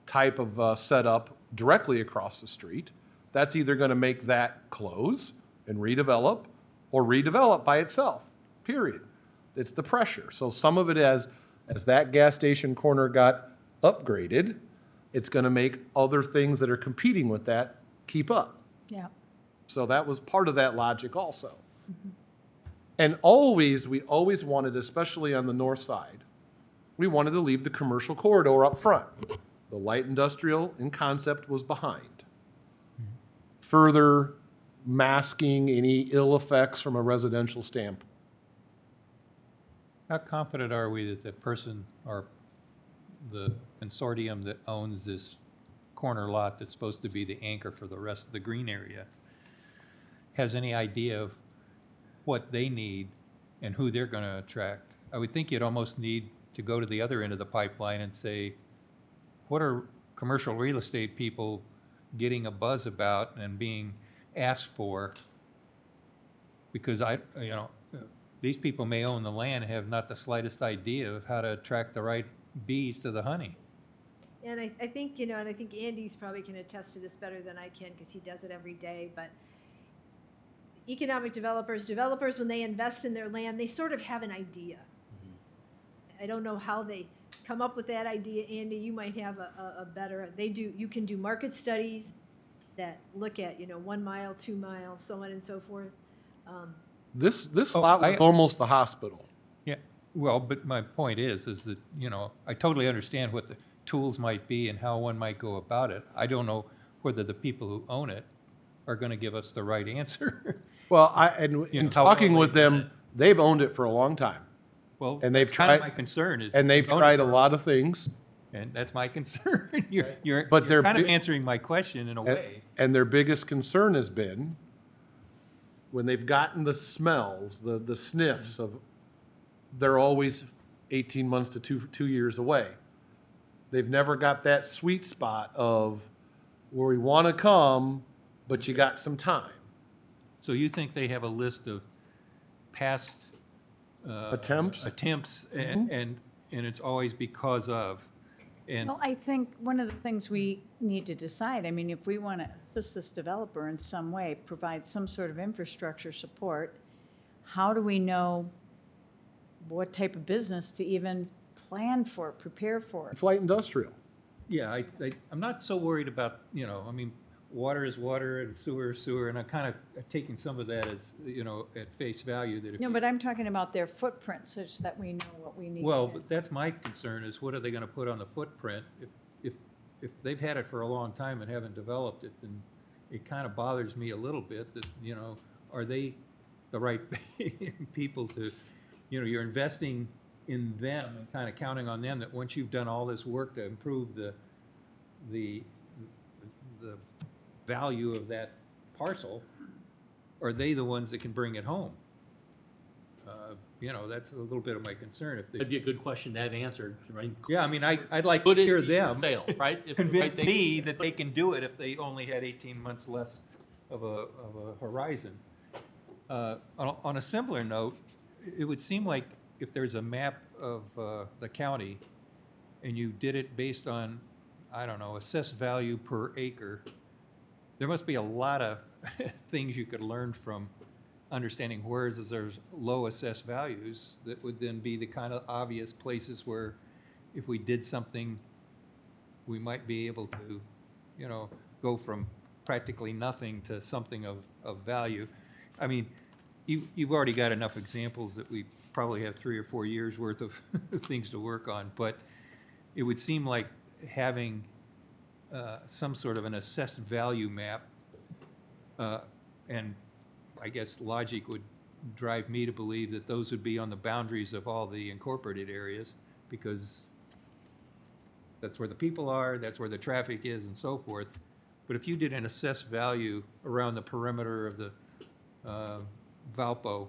type of setup directly across the street. That's either going to make that close and redevelop or redevelop by itself, period. It's the pressure. So some of it as that gas station corner got upgraded, it's going to make other things that are competing with that keep up. Yeah. So that was part of that logic also. And we always wanted, especially on the north side, we wanted to leave the commercial corridor up front. The light industrial in concept was behind. Further masking any ill effects from a residential standpoint. How confident are we that the person or the consortium that owns this corner lot that's supposed to be the anchor for the rest of the green area has any idea of what they need and who they're going to attract? I would think you'd almost need to go to the other end of the pipeline and say, what are commercial real estate people getting a buzz about and being asked for? Because these people may own the land and have not the slightest idea of how to attract the right bees to the honey. And I think, and I think Andy's probably can attest to this better than I can because he does it every day, but economic developers, when they invest in their land, they sort of have an idea. I don't know how they come up with that idea. Andy, you might have a better, you can do market studies that look at, 1 mile, 2 miles, so on and so forth. This lot was almost the hospital. Yeah, well, but my point is that, I totally understand what the tools might be and how one might go about it. I don't know whether the people who own it are going to give us the right answer. Well, in talking with them, they've owned it for a long time. Well, And they've that's kind of tried- my concern is. And they've own it tried a for- lot of things, And that's my concern. You're But they're kind of big- answering my question in a way. and their biggest concern has been when they've gotten the smells, the sniffs of, they're always 18 months to 2 years away. They've never got that sweet spot of where we want to come, but you got some time. So you think they have a list of past Attempts? and it's always because of, and Well, I think one of the things we need to decide, I mean, if we want to assist this developer in some way, provide some sort of infrastructure support, how do we know what type of business to even plan for, prepare for? It's light industrial. yeah, I'm not so worried about, water is water and sewer is sewer, and I'm kind of taking some of that as, at face value that if. No, but I'm talking about their footprint such that we know what we need Well, to. but that's my concern is what are they gonna put on the footprint? If they've had it for a long time and haven't developed it, then it kind of bothers me a little bit that, are they the right people to, you're investing in them and kind of counting on them that once you've done all this work to improve the value of that parcel, are they the ones that can bring it home? That's a little bit of my concern. If That'd they, be a good question to have answered, right? yeah, I mean, I'd like to Could it hear be them for sale, right? If- convince right, me that they can do it if they only had 18 months less of a horizon. On a similar note, it would seem like if there's a map of the county and you did it based on, I don't know, assessed value per acre, there must be a lot of things you could learn from understanding where there's low assessed values that would then be the kind of obvious places where if we did something, we might be able to, go from practically nothing to something of value. I mean, you've already got enough examples that we probably have 3 or 4 years worth of things to work on, but it would seem like having some sort of an assessed value map, and I guess logic would drive me to believe that those would be on the boundaries of all the incorporated areas, because that's where the people are, that's where the traffic is, and so forth. But if you did an assessed value around the perimeter of the Valpo,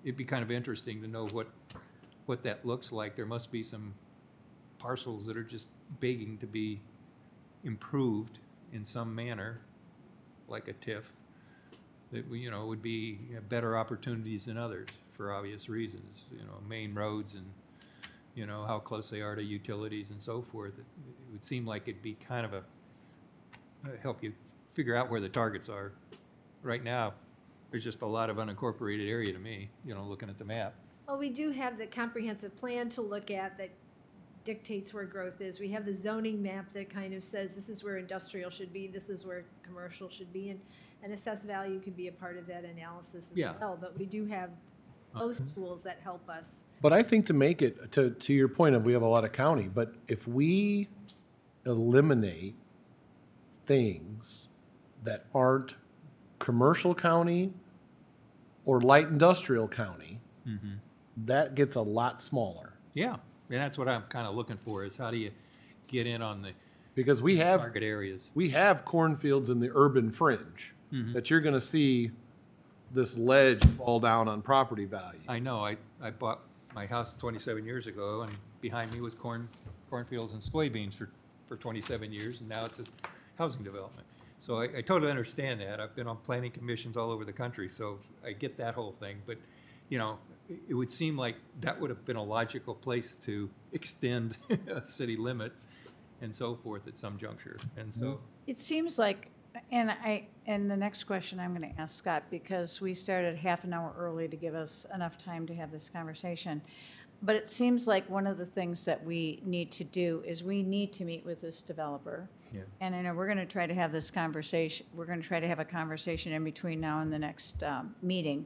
it'd be kind of interesting to know what that looks like. There must be some parcels that are just begging to be improved in some manner, like a TIF, that would be better opportunities than others for obvious reasons. Main roads and how close they are to utilities and so forth. It would seem like it'd be kind of help you figure out where the targets are. Right now, there's just a lot of unincorporated area to me. Looking at the map. Well, we do have the comprehensive plan to look at that dictates where growth is. We have the zoning map that kind of says this is where industrial should be, this is where commercial should be, and assessed value could be a part of that analysis as Yeah. well. But we do have those tools that help us. But I think to make it, to your point of we have a lot of county, but if we eliminate things that aren't commercial county or light industrial county, that gets a lot smaller. Yeah, and that's what I'm kind of looking for, is how do you get in on the Because we have target areas? cornfields in the urban fringe that you're gonna see this ledge fall down on property value. I know, I bought my house 27 years ago, and behind me was cornfields and soybeans for 27 years, and now it's a housing development. So I totally understand that. I've been on planning commissions all over the country, so I get that whole thing. But, you know, it would seem like that would have been a logical place to extend a city limit and so forth at some juncture. And so, It seems like, and the next question I'm going to ask Scott, because we started half an hour early to give us enough time to have this conversation. But it seems like one of the things that we need to do is we need to meet with this developer. yeah. And I know we're going to try to have this conversation, we're going to try to have a conversation in between now and the next meeting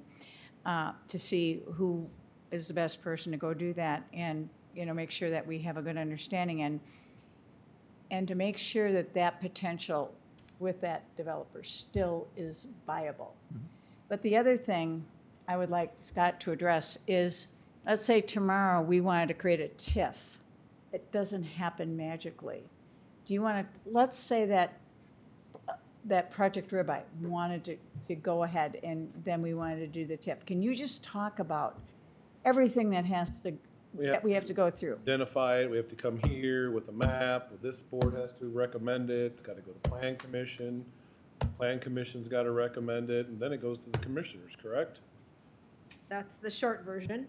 to see who is the best person to go do that, and, you know, make sure that we have a good understanding, and to make sure that that potential with that developer still is viable. But the other thing I would like Scott to address is, let's say tomorrow we wanted to create a TIF. It doesn't happen magically. Do you want to, let's say that that Project Ribeye wanted to go ahead, and then we wanted to do the TIF. Can you just talk about everything that that we have to go through? Identify it, we have to come here with a map, this board has to recommend it, it's gotta go to plan commission, plan commission's gotta recommend it, and then it goes to the commissioners, correct? That's the short version.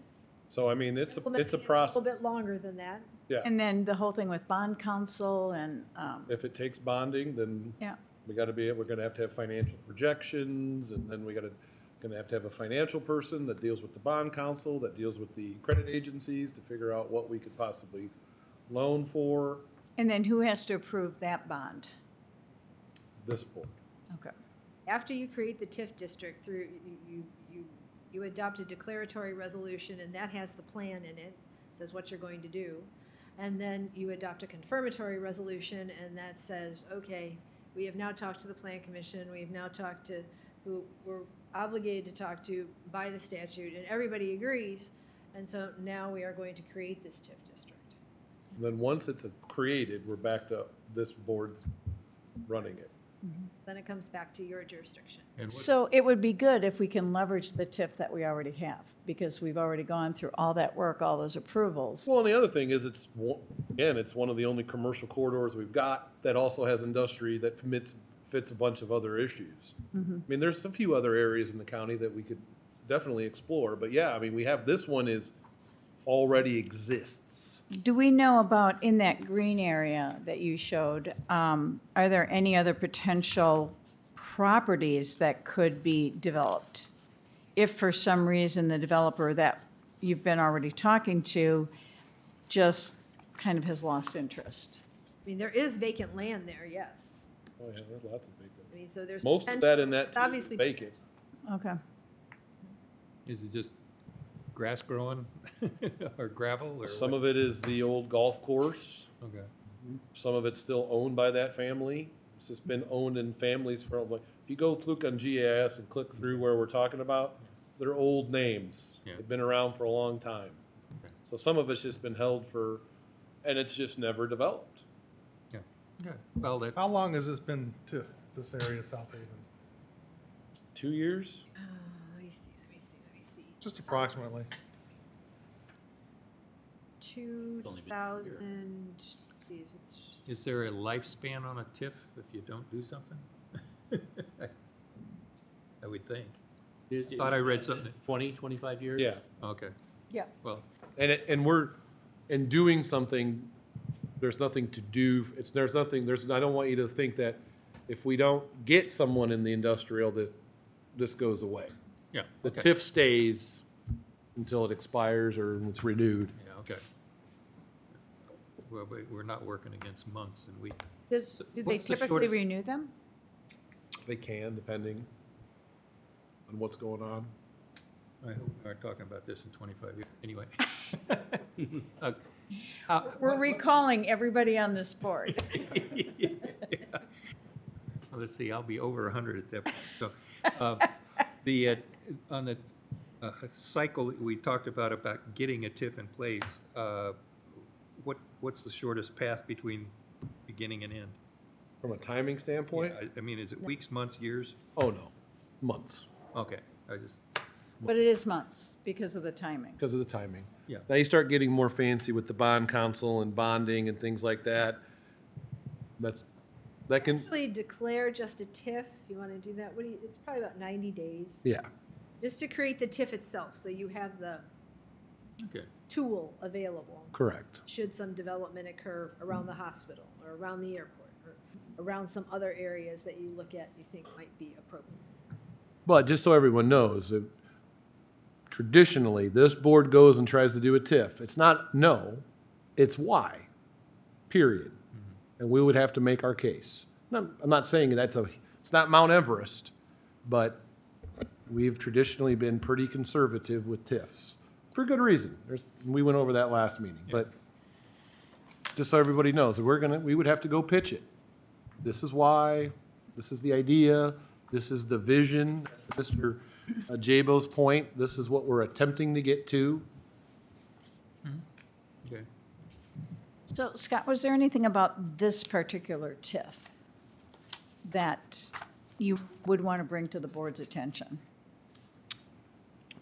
So, I mean, it's a A process. little bit longer than that. Yeah, And then the whole thing with bond counsel and, if it takes bonding, then yeah. we're gonna have to have financial projections, and then gonna have to have a financial person that deals with the bond council, that deals with the credit agencies to figure out what we could possibly loan for And then who has to approve that bond? this board. Okay. After you create the TIF district through, you adopt a declaratory resolution, and that has the plan in it, says what you're going to do. And then you adopt a confirmatory resolution, and that says, okay, we have now talked to the plan commission, we have now talked to who we're obligated to talk to by the statute, and everybody agrees, and so now we are going to create this TIF district. And then once it's created, we're back to this board's running it. Then it comes back to your jurisdiction. And what- So it would be good if we can leverage the TIF that we already have, because we've already gone through all that work, all those approvals. Well, and the other thing is it's one of the only commercial corridors we've got that also has industry that fits a bunch of other issues. I mean, there's a few other areas in the county that we could definitely explore, but yeah, I mean, we have, this one already exists. Do we know about, in that green area that you showed, are there any other potential properties that could be developed? If for some reason the developer that you've been already talking to just kind of has lost interest? I mean, there is vacant land there, yes. Oh, yeah, there's lots of vacant. I mean, so there's. Most of potential. that in that It's too is obviously vacant. Okay. Is it just grass growing or gravel or? Some of it is the old golf course. Okay. Some of it's still owned by that family. It's just been owned in families for, like, if you go look on GIS and click through where we're talking about, they're old names. Yeah. They've been around for a long time. Okay. So some of it's just been held and it's just never developed. Yeah. Good. Well, that, How long has this been TIF, this area of South Haven? 2 years? Let me see. Just approximately. 2000, see if it's, is there a lifespan on a TIF if you don't do something? I would think. Thought I read something. 20, 25 years? Yeah. Okay. Yeah. Well, And we're, in doing something, there's nothing to do, I don't want you to think that if we don't get someone in the industrial, that this goes away. yeah. The okay. TIF stays until it expires or it's renewed. Yeah, okay. Well, we're not working against months and weeks. Do they What's the typically shortest- renew them? They can, depending on what's going on. I hope we aren't talking about this in 25 years. Anyway. Okay. We're recalling everybody on this board. Yeah. Well, let's see, I'll be over 100 at that point. So, on the cycle, we talked about getting a TIF in place. What's the shortest path between beginning and end? From a timing standpoint? Yeah, I mean, is it weeks, months, years? Oh, no, months, Okay, I just, But it is months because of the timing. because of the timing. Yeah. Now you start getting more fancy with the bond council and bonding and things like that. That can, Actually declare just a TIF, if you want to do that, it's probably about 90 days, yeah, just to create the TIF itself, so you have the okay. tool available. correct. Should some development occur around the hospital, or around the airport, or around some other areas that you look at, you think might be appropriate. But just so everyone knows, traditionally, this board goes and tries to do a TIF. It's not no, it's why, period. And we would have to make our case. I'm not saying it's not Mount Everest, but we've traditionally been pretty conservative with TIFs, for good reason. We went over that last meeting, but just so everybody knows, we would have to go pitch it. This is why, this is the idea, this is the vision, Mr. Jabo's point, this is what we're attempting to get to. Okay. So Scott, was there anything about this particular TIF that you would want to bring to the board's attention?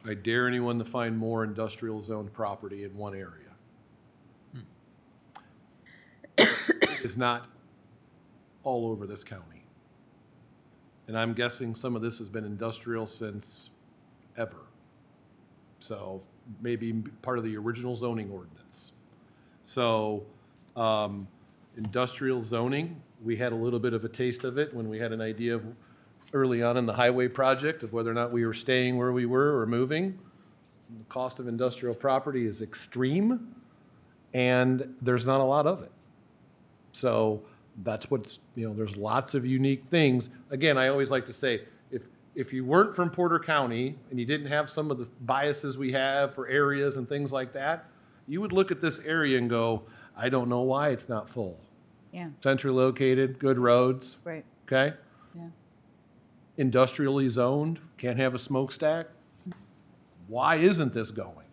I dare anyone to find more industrial zoned property in one area. It's not all over this county. And I'm guessing some of this has been industrial since ever. So maybe part of the original zoning ordinance. So industrial zoning, we had a little bit of a taste of it when we had an idea of early on in the highway project of whether or not we were staying where we were or moving. The cost of industrial property is extreme, and there's not a lot of it. So that's what's, there's lots of unique things. Again, I always like to say, if you weren't from Porter County and you didn't have some of the biases we have for areas and things like that, you would look at this area and go, I don't know why it's not full. Yeah, Centrally located, good roads, right, okay? yeah. Industrially zoned, can't have a smokestack. Why isn't this going?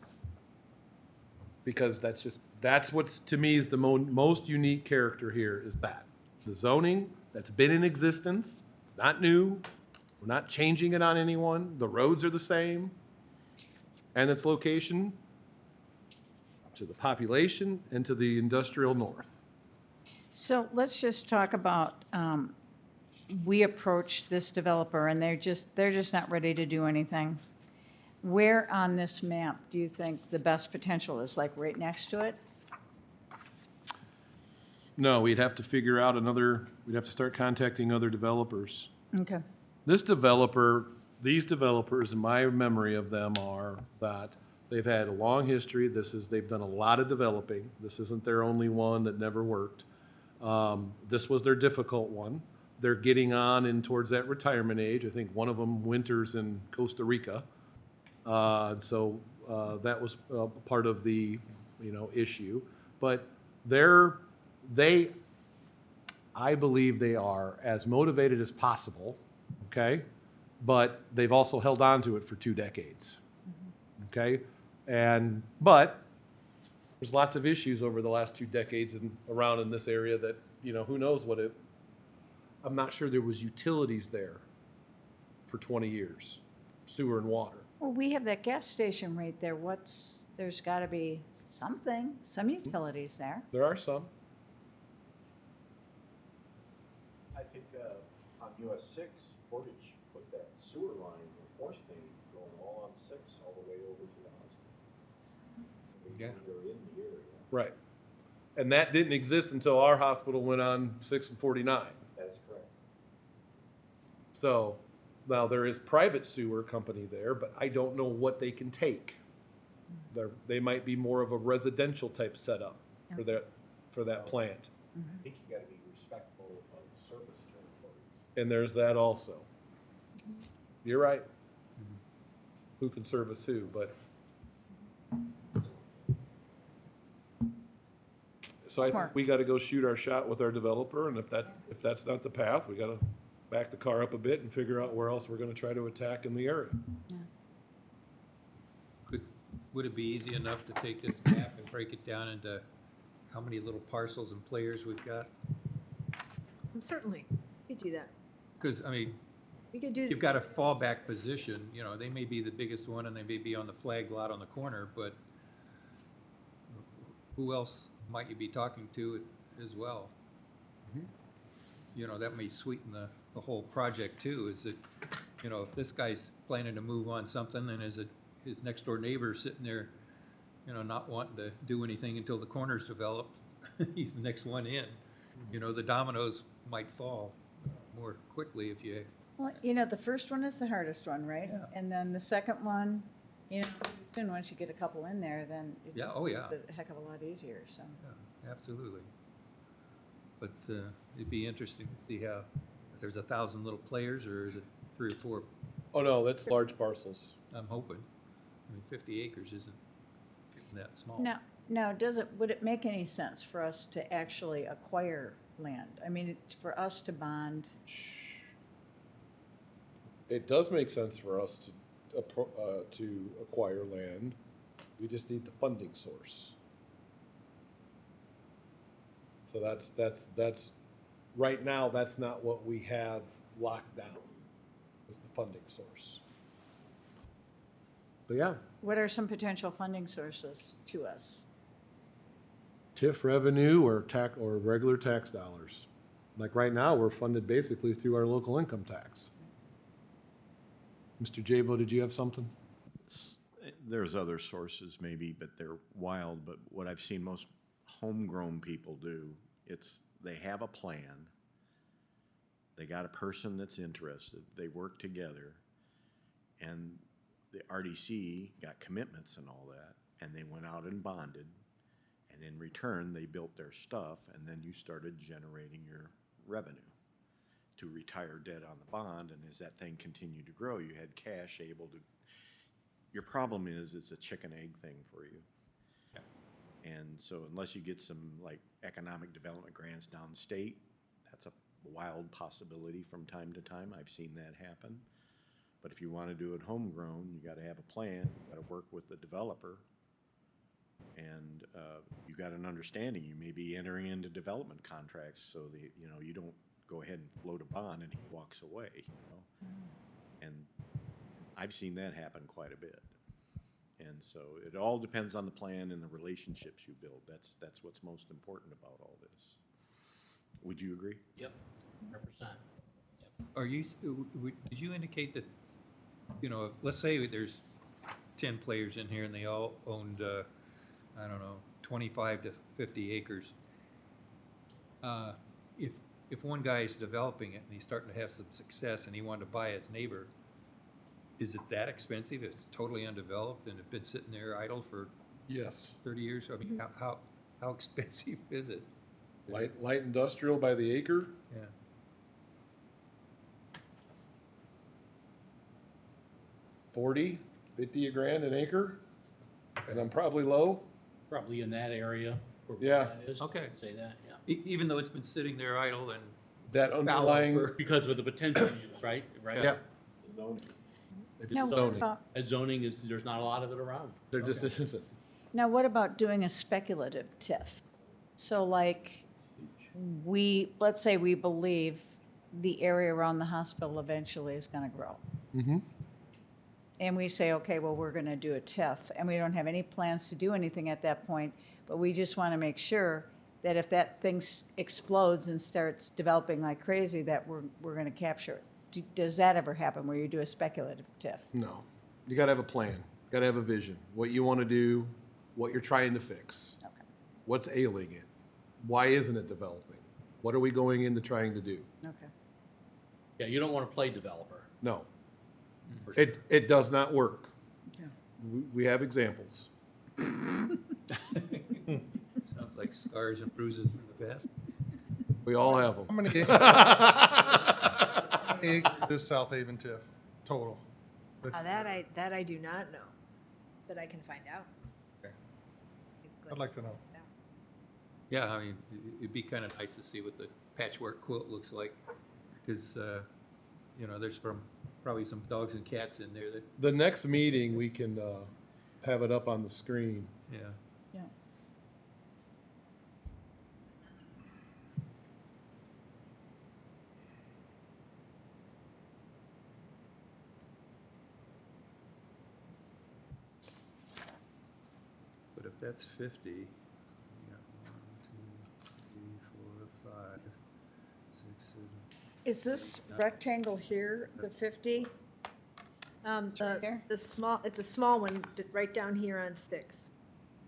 Because that's what's, to me, is the most unique character here is that. The zoning that's been in existence, it's not new, we're not changing it on anyone, the roads are the same, and its location to the population and to the industrial north. So let's just talk about, we approached this developer and they're just not ready to do anything. Where on this map do you think the best potential is, like right next to it? No, we'd have to figure out we'd have to start contacting other developers. Okay. These developers, in my memory of them, are that they've had a long history. They've done a lot of developing. This isn't their only one that never worked. This was their difficult one. They're getting on in towards that retirement age. I think one of them winters in Costa Rica. So that was part of the, issue. But I believe they are as motivated as possible, okay? But they've also held on to it for 2 decades, okay? But there's lots of issues over the last 2 decades around in this area that, who knows I'm not sure there was utilities there for 20 years, sewer and water. Well, we have that gas station right there. There's got to be some utilities there. There are some. I think on US 6, Portage put that sewer line, the force main, going all on 6 all the way over to the hospital. Yeah. They're in the area. Right. And that didn't exist until our hospital went on 6 and 49. That's correct. So now there is private sewer company there, but I don't know what they can take. They might be more of a residential type setup for that plant. I think you gotta be respectful of service territories. And there's that also. You're right. Who can service who, but. So I think Mark. we gotta go shoot our shot with our developer, and if that's not the path, we gotta back the car up a bit and figure out where else we're gonna try to attack in the area. would it be easy enough to take this map and break it down into how many little parcels and players we've got? Certainly, we could do that. Because, I mean, We could do. you've got a fallback position, you know, they may be the biggest one and they may be on the flag lot on the corner, but who else might you be talking to as well? You know, that may sweeten the whole project too, is that, you know, if this guy's planning to move on something and his next door neighbor sitting there, you know, not wanting to do anything until the corner's developed, he's the next one in. You know, the dominoes might fall more quickly if you, Well, you know, the first one is the hardest one, right? Yeah. And then the second one, you know, soon once you get a couple in there, then it Yeah, just oh, makes yeah. it a heck of a lot easier, so. yeah, absolutely. But it'd be interesting to see how, if there's 1,000 little players or is it 3 or 4, Oh, no, that's large parcels. I'm hoping. I mean, 50 acres isn't that small. Now, would it make any sense for us to actually acquire land? I mean, for us to bond, It does make sense for us to acquire land. We just need the funding source. So that's, right now, that's not what we have locked down, is the funding source. But yeah, what are some potential funding sources to us? TIF revenue or regular tax dollars. Like right now, we're funded basically through our local income tax. Mr. Jabo, did you have something? There's other sources maybe, but they're wild. But what I've seen most homegrown people do, they have a plan. They got a person that's interested. They work together. And the RDC got commitments and all that. And they went out and bonded. And in return, they built their stuff. And then you started generating your revenue to retire debt on the bond, and as that thing continued to grow, you had cash able to. Your problem is it's a chicken-egg thing for you. Yeah. And so unless you get some like economic development grants downstate, that's a wild possibility from time to time. I've seen that happen. But if you want to do it homegrown, you got to have a plan, you got to work with the developer, and you got an understanding. You may be entering into development contracts so that, you know, you don't go ahead and float a bond and he walks away, you know? And I've seen that happen quite a bit. And so it all depends on the plan and the relationships you build. That's what's most important about all this. Would you agree? Yep, 100%. Are you, did you indicate that, you know, let's say there's 10 players in here and they all owned, I don't know, 25 to 50 acres. If one guy is developing it and he's starting to have some success and he wanted to buy his neighbor, is it that expensive? If it's totally undeveloped and it's been sitting there idle for Yes. 30 years? I mean, how expensive is it? Light industrial by the acre? Yeah. 40, 50 a grand an acre? And I'm probably low? Probably in that area. Where Yeah. that is. Okay. Say that, yeah. Even though it's been sitting there idle and That fallow underlying, for, Because of the potential use, right? Right. yeah. Now, what zoning. about, And zoning is, there's not a lot of it around. There just isn't. now what about doing a speculative TIF? So like, let's say we believe the area around the hospital eventually is gonna grow. Mm-hmm. And we say, okay, well, we're gonna do a TIF, and we don't have any plans to do anything at that point, but we just wanna make sure that if that thing explodes and starts developing like crazy, that we're gonna capture it. Does that ever happen, where you do a speculative TIF? No. You gotta have a plan. Gotta have a vision. What you wanna do, what you're trying to fix. Okay. What's ailing it? Why isn't it developing? What are we going into trying to do? Okay. Yeah, you don't want to play developer. No. for sure. It does not work. Yeah. We have examples. sounds like scars and bruises from the past. We all have How them. many acres is South Haven TIF total? That I do not know, but I can find out. Okay. I'd like to know. Yeah, I mean, it'd be kind of nice to see what the patchwork quilt looks like, because, you know, there's probably some dogs and cats in there that, The next meeting, we can have it up on the screen. Yeah. Yeah. But if that's 50, you got 1, 2, 3, 4, 5, 6, 7. Is this rectangle here, the 50? right there? The small, it's a small one, right down here on Sticks.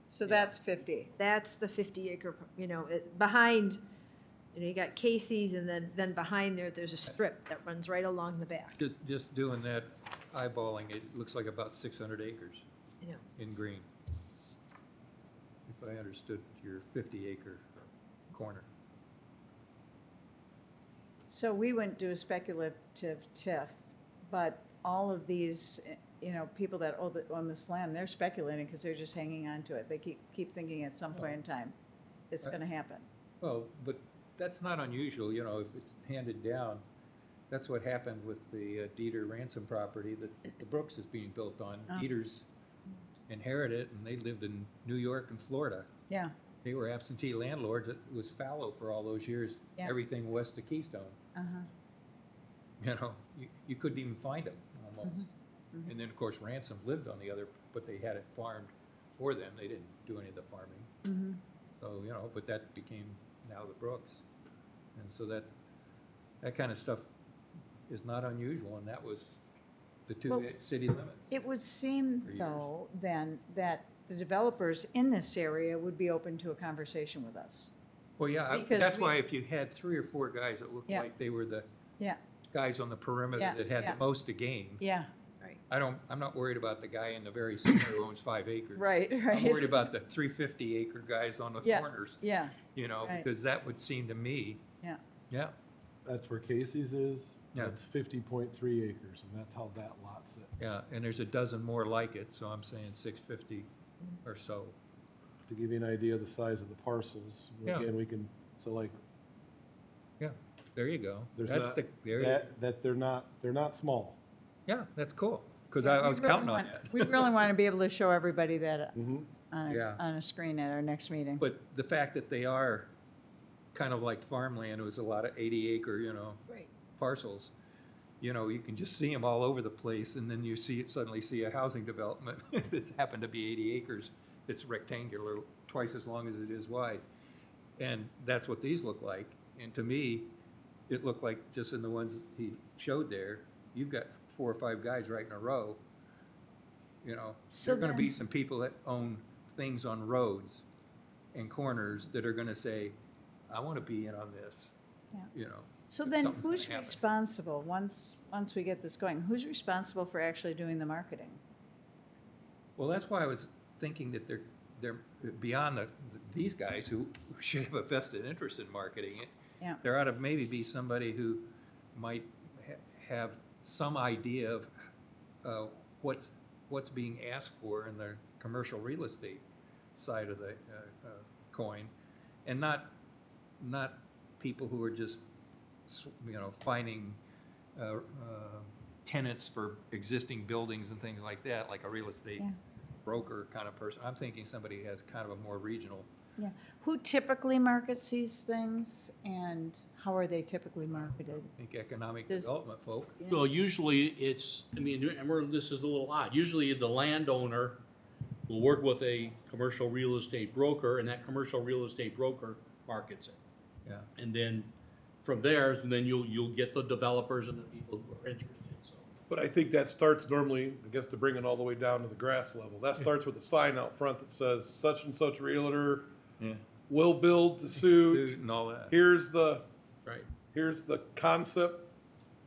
So that's 50. That's the 50 acre, behind, you got Casey's, and then behind there, there's a strip that runs right along the back, Just doing that, eyeballing, it looks like about 600 acres in green. If I understood your 50 acre corner. So we wouldn't do a speculative TIF, but all of these, people that own this land, they're speculating because they're just hanging on to it. They keep thinking at some point in time it's going to happen. Well, but that's not unusual, if it's handed down. That's what happened with the Dieter Ransom property that the Brooks is being built on. Oh. Dieter's inherited it, and they lived in New York and Florida. Yeah. They were absentee landlords. It was fallow for all those years, Yeah. everything west of Keystone. Uh-huh. You couldn't even find them almost. Mhm. And then, of course, Ransom lived on the other, but they had it farmed for them. They didn't do any of the farming. Mm-hmm. So, but that became now the Brooks. And so that kind of stuff is not unusual, and that was the two Well, city limits. It would seem, For years. though, then, that the developers in this area would be open to a conversation with us. Well, yeah, because that's we- why if you had 3 or 4 guys that looked Yeah. like they were the Yeah, guys on the perimeter Yeah, that had yeah. the most to gain, yeah, I'm not worried about the guy in the very center who owns 5 acres. right. I'm worried about the 350 acre guys on the Yeah. corners, Yeah, right. because that would seem to me, yeah. yeah, That's where Casey's is. Yeah. That's 50.3 acres, and that's how that lot sits. yeah, and there's a dozen more like it, so I'm saying 650 or so. To give you an idea of the size of the parcels, Yeah. again, we can, so like, Yeah, there you go. there's That's not, the there you- that they're not small. Yeah, that's cool, because Yeah, I we was really counting on want- that. We really want to be able to show everybody that Mm-hmm. Yeah. on a screen at our next meeting. But the fact that they are kind of like farmland, it was a lot of 80 acre, right. parcels. You can just see them all over the place, and then you suddenly see a housing development that's happened to be 80 acres. It's rectangular, twice as long as it is wide. And that's what these look like. And to me, it looked like just in the ones he showed there, you've got 4 or 5 guys right in a row. So There are gonna be then- some people that own things on roads and corners that are gonna say, I wanna be in on this. Yeah. So then, something's gonna who's happen. responsible, once we get this going, who's responsible for actually doing the marketing? Well, that's why I was thinking that they're beyond these guys who should have a vested interest in marketing it. Yeah. There ought to maybe be somebody who might have some idea of what's being asked for in the commercial real estate side of the coin, and not people who are just finding tenants for existing buildings and things like that, like a real estate Yeah. broker kind of person. I'm thinking somebody who has kind of a more regional. Yeah. Who typically markets these things, and how are they typically marketed? I think economic Does- development folk. Yeah. Well, usually it's, this is a little odd. Usually the landowner will work with a commercial real estate broker, and that commercial real estate broker markets it. Yeah. And then from there, you'll get the developers and the people who are interested, so. But I think that starts normally, I guess, to bring it all the way down to the grass level. That starts with a sign out front that says such and such realtor Yeah. will build to suit. And all that. Here's the Right. concept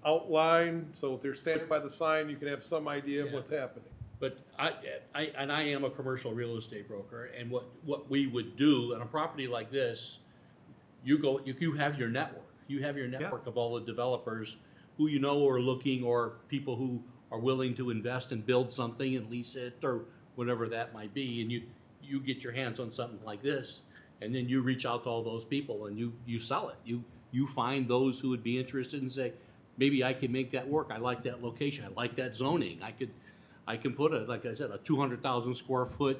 outline. So if they're standing by the sign, you can have some idea of Yeah. what's happening. But I am a commercial real estate broker, and what we would do on a property like this, you have your network. You have your network of all the developers who are looking, or people who are willing to invest and build something and lease it, or whatever that might be, and you get your hands on something like this, and then you reach out to all those people and you sell it. You find those who would be interested and say, maybe I can make that work. I like that location. I like that zoning. I can put like I said, a 200,000 square foot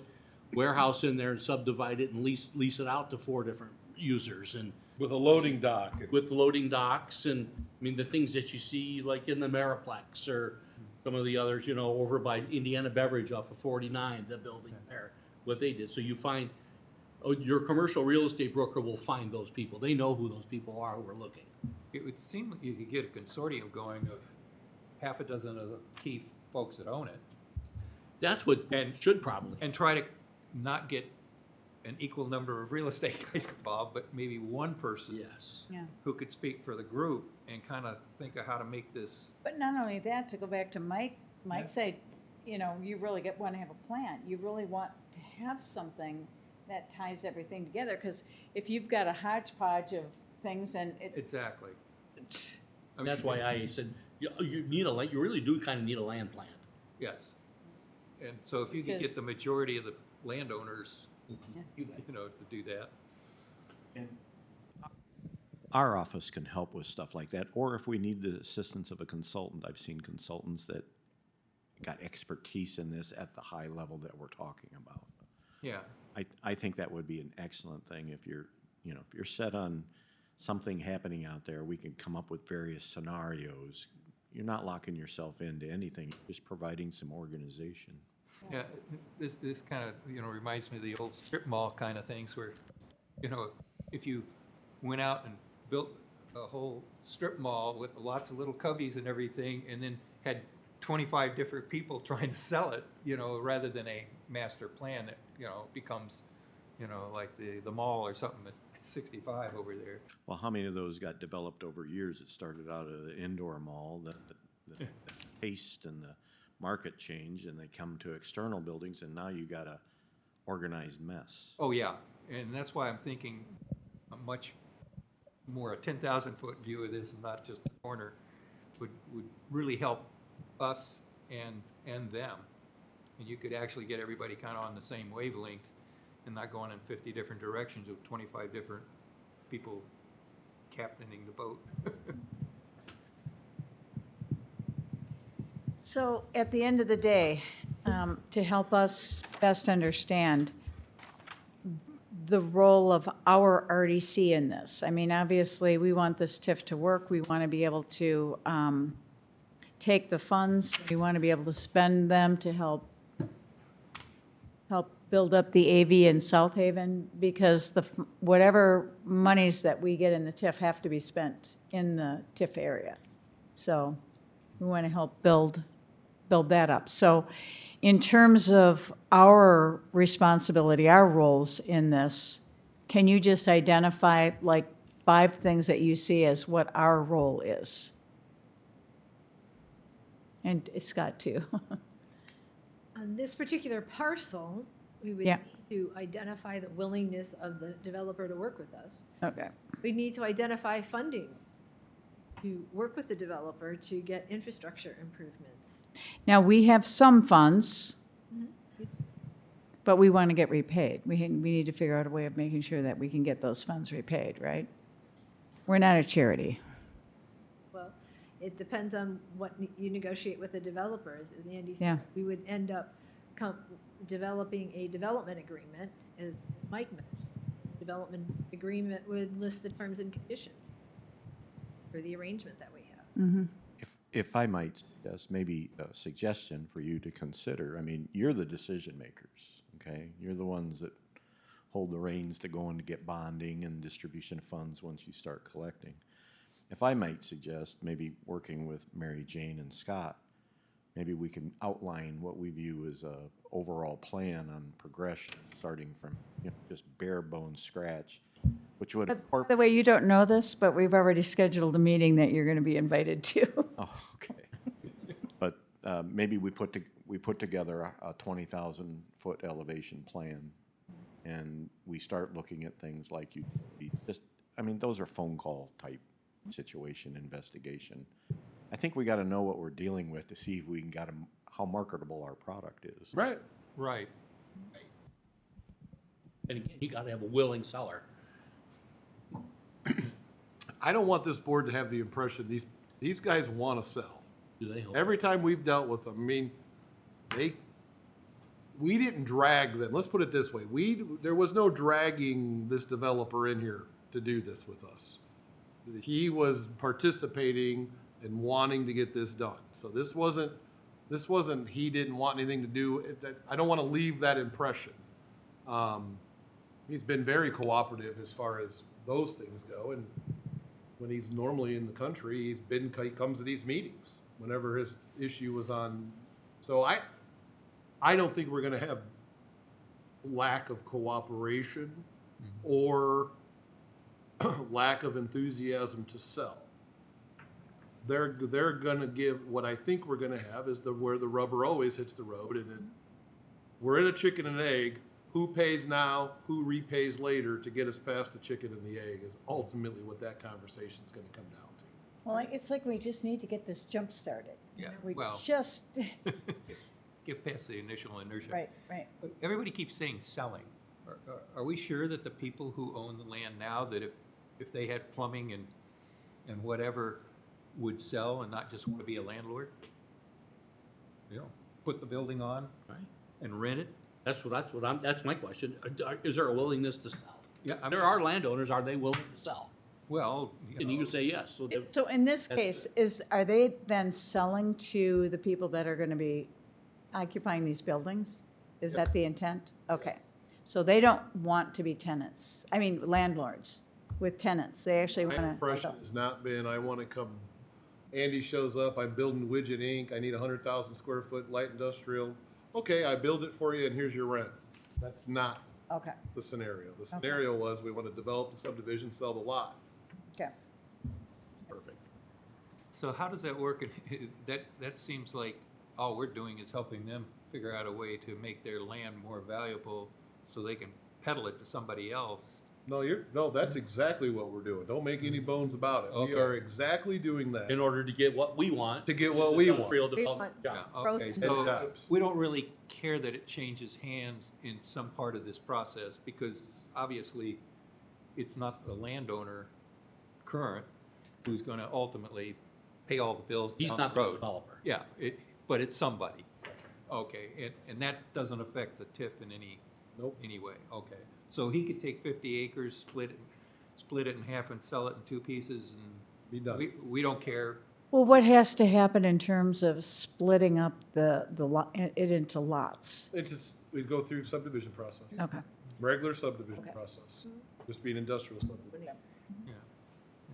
warehouse in there and subdivide it and lease it out to 4 different users and With a loading dock. with loading docks and, I mean, the things that you see like in the Mariplex or some of the others, you know, over by Indiana Beverage off of 49, the building there, what they did. So you find, your commercial real estate broker will find those people. They know who those people are who are looking. It would seem like you could get a consortium going of half a dozen of the key folks that own it, That's what And- should probably. and try to not get an equal number of real estate guys involved, but maybe one person Yes. Yeah. who could speak for the group and kind of think of how to make this. But not only that, to go back to Mike Yeah. said, you know, you really want to have a plan. You really want to have something that ties everything together, because if you've got a hodgepodge of things and Exactly. I mean, That's why I said, you need you really do kind of need a land plan. Yes. And so if you could get the majority of the landowners, you know, to do that. Our office can help with stuff like that, or if we need the assistance of a consultant. I've seen consultants that got expertise in this at the high level that we're talking about. Yeah. I think that would be an excellent thing if you're, you know, if you're set on something happening out there, we can come up with various scenarios. You're not locking yourself into anything, you're just providing some organization. Yeah, this kind of, you know, reminds me of the old strip mall kind of things where, you know, if you went out and built a whole strip mall with lots of little cubbies and everything, and then had 25 different people trying to sell it, you know, rather than a master plan that, you know, becomes, you know, like the mall or something at 65 over there. Well, how many of those got developed over years? It started out at an indoor mall, the taste and the market changed, and they come to external buildings, and now you got a organized mess. Oh, yeah, and that's why I'm thinking a much more, a 10,000-foot view of this and not just the corner would really help us and them. And you could actually get everybody kind of on the same wavelength and not going in 50 different directions with 25 different people captaining the boat. So at the end of the day, to help us best understand the role of our RDC in this. I mean, obviously, we want this TIF to work. We want to be able to take the funds. We want to be able to spend them to help build up the AV in South Haven, because whatever monies that we get in the TIF have to be spent in the TIF area. So we want to help build that up. So in terms of our responsibility, our roles in this, can you just identify like 5 things that you see as what our role is? And Scott too. On this particular parcel, we would Yeah. need to identify the willingness of the developer to work with us. Okay. We need to identify funding to work with the developer to get infrastructure improvements. Now, we have some funds, but we want to get repaid. We need to figure out a way of making sure that we can get those funds repaid, right? We're not a charity. Well, it depends on what you negotiate with the developers. As Andy Yeah. said, we would end up developing a development agreement, as Mike mentioned. Development agreement would list the terms and conditions for the arrangement that we have. If I might suggest, maybe a suggestion for you to consider, I mean, you're the decision makers, okay? You're the ones that hold the reins to go and get bonding and distribution of funds once you start collecting. If I might suggest, maybe working with Mary Jane and Scott, maybe we can outline what we view as a overall plan on progression, starting from, you know, just bare bones scratch, which would By the way, you don't know this, but we've already scheduled a meeting that you're going to be invited to. Oh, okay. But maybe we put together a 20,000-foot elevation plan, and we start looking at things like I mean, those are phone call type situation, investigation. I think we got to know what we're dealing with to see if we can get how marketable our product is. Right. Right. And again, you gotta have a willing seller. I don't want this board to have the impression these guys want to sell. Do they? Every time we've dealt with them, I mean, We didn't drag them. Let's put it this way. There was no dragging this developer in here to do this with us. He was participating and wanting to get this done. So this wasn't, he didn't want anything to do. I don't want to leave that impression. He's been very cooperative as far as those things go. And when he's normally in the country, he comes to these meetings whenever his issue was on. So I don't think we're going to have lack of cooperation or lack of enthusiasm to sell. They're going to give, what I think we're going to have is where the rubber always hits the road, and we're in a chicken and egg. Who pays now, who repays later to get us past the chicken and the egg is ultimately what that conversation is going to come down to. Well, it's like we just need to get this jump started. Yeah, We well- just, Get past the initial inertia. right. Everybody keeps saying selling. Are we sure that the people who own the land now, that if they had plumbing and whatever, would sell and not just want to be a landlord? You know, put the building on Right. and rent it? That's my question. Is there a willingness to sell? Yeah, I There mean- are landowners, are they willing to sell? Well, And you say yes. So So in this That's case, are they then selling to the people that are going to be occupying these buildings? Is that the intent? Okay. So they don't want to be tenants, I mean landlords with tenants. They actually My want to. impression has not been, I want to come, Andy shows up, I'm building Widget Inc., I need 100,000 square foot light industrial. Okay, I build it for you and here's your rent. That's not Okay, the scenario. The scenario was we want to develop the subdivision, sell the lot. okay. perfect. So how does that work? That seems like all we're doing is helping them figure out a way to make their land more valuable so they can peddle it to somebody else. No, that's exactly what we're doing. Don't make any bones about it. We Okay. are exactly doing that. In order to get what we want. To get which what is we industrial want. development We job. want- Growth Okay, and so jobs. we don't really care that it changes hands in some part of this process because obviously it's not the landowner current who's going to ultimately pay all the bills He's down not the the road. developer. Yeah, but it's somebody. Okay, and that doesn't affect the TIF in Nope. any way. Okay, so he could take 50 acres, split it in half and sell it in two pieces, Be and done. we don't care. Well, what has to happen in terms of splitting up it into lots? It's just, we go through subdivision process, Okay. regular subdivision Okay. process. Just be an industrial subdivision. Yeah,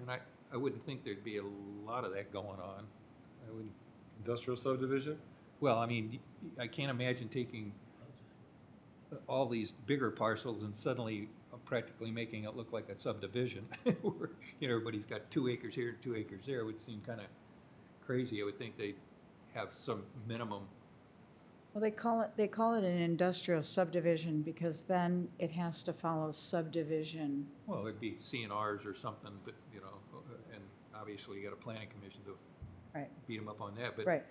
and I wouldn't think there'd be a lot of that going on. I wouldn't. Industrial subdivision? Well, I mean, I can't imagine taking all these bigger parcels and suddenly practically making it look like a subdivision. Where, you know, everybody's got 2 acres here and 2 acres there. It would seem kind of crazy. I would think they'd have some minimum. Well, they call it an industrial subdivision because then it has to follow subdivision. Well, it'd be CNRs or something, but, you know, and obviously you got a planning commission to Right, beat them up on that. But right.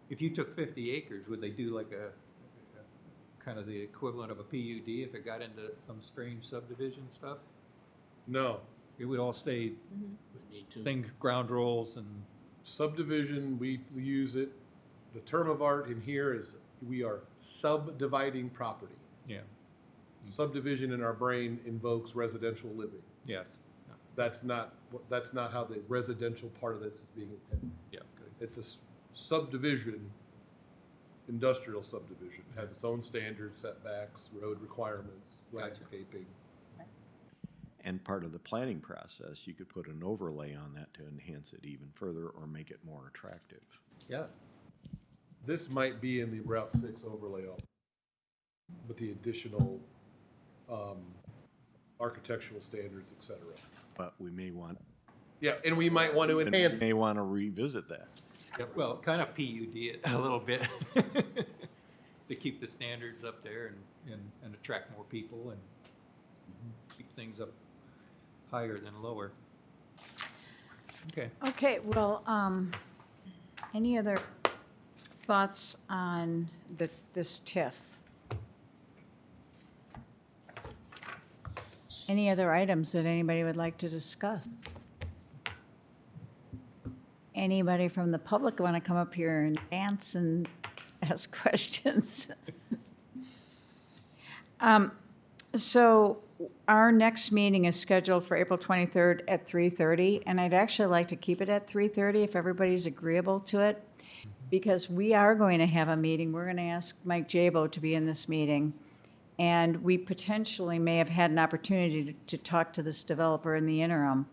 if you took 50 acres, would they do like a kind of the equivalent of a PUD if it got into some strange subdivision stuff? No. It would all stay We need to. thing, ground rules and, Subdivision, we use it, the term of art in here is we are subdividing property. yeah, Subdivision in our brain invokes residential living. yes, That's not how the residential part of this is being intended. yeah, good. It's a subdivision, industrial subdivision, has its own standards, setbacks, road requirements, Gotcha. landscaping. And part of the planning process, you could put an overlay on that to enhance it even further or make it more attractive. Yeah, This might be in the Route 6 overlay, with the additional architectural standards, et cetera. But we may want, Yeah, and we might want to we enhance. may want to revisit that. well, kind of PUD it a little bit to keep the standards up there and attract more people and keep things up higher than lower. Okay. Okay, well, any other thoughts on this TIF? Any other items that anybody would like to discuss? Anybody from the public want to come up here and dance and ask questions. So our next meeting is scheduled for April 23rd at 3:30, and I'd actually like to keep it at 3:30 if everybody's agreeable to it, because we are going to have a meeting. We're going to ask Mike Jabo to be in this meeting, and we potentially may have had an opportunity to talk to this developer in the interim.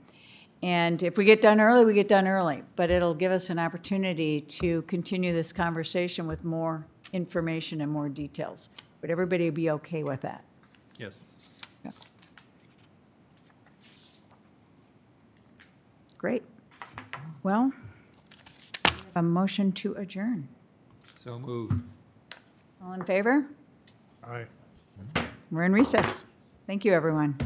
And if we get done early, we get done early, but it'll give us an opportunity to continue this conversation with more information and more details. Would everybody be okay with that? Yes. Great. Well, a motion to adjourn. So moved. All in favor? Aye. We're in recess. Thank you, everyone.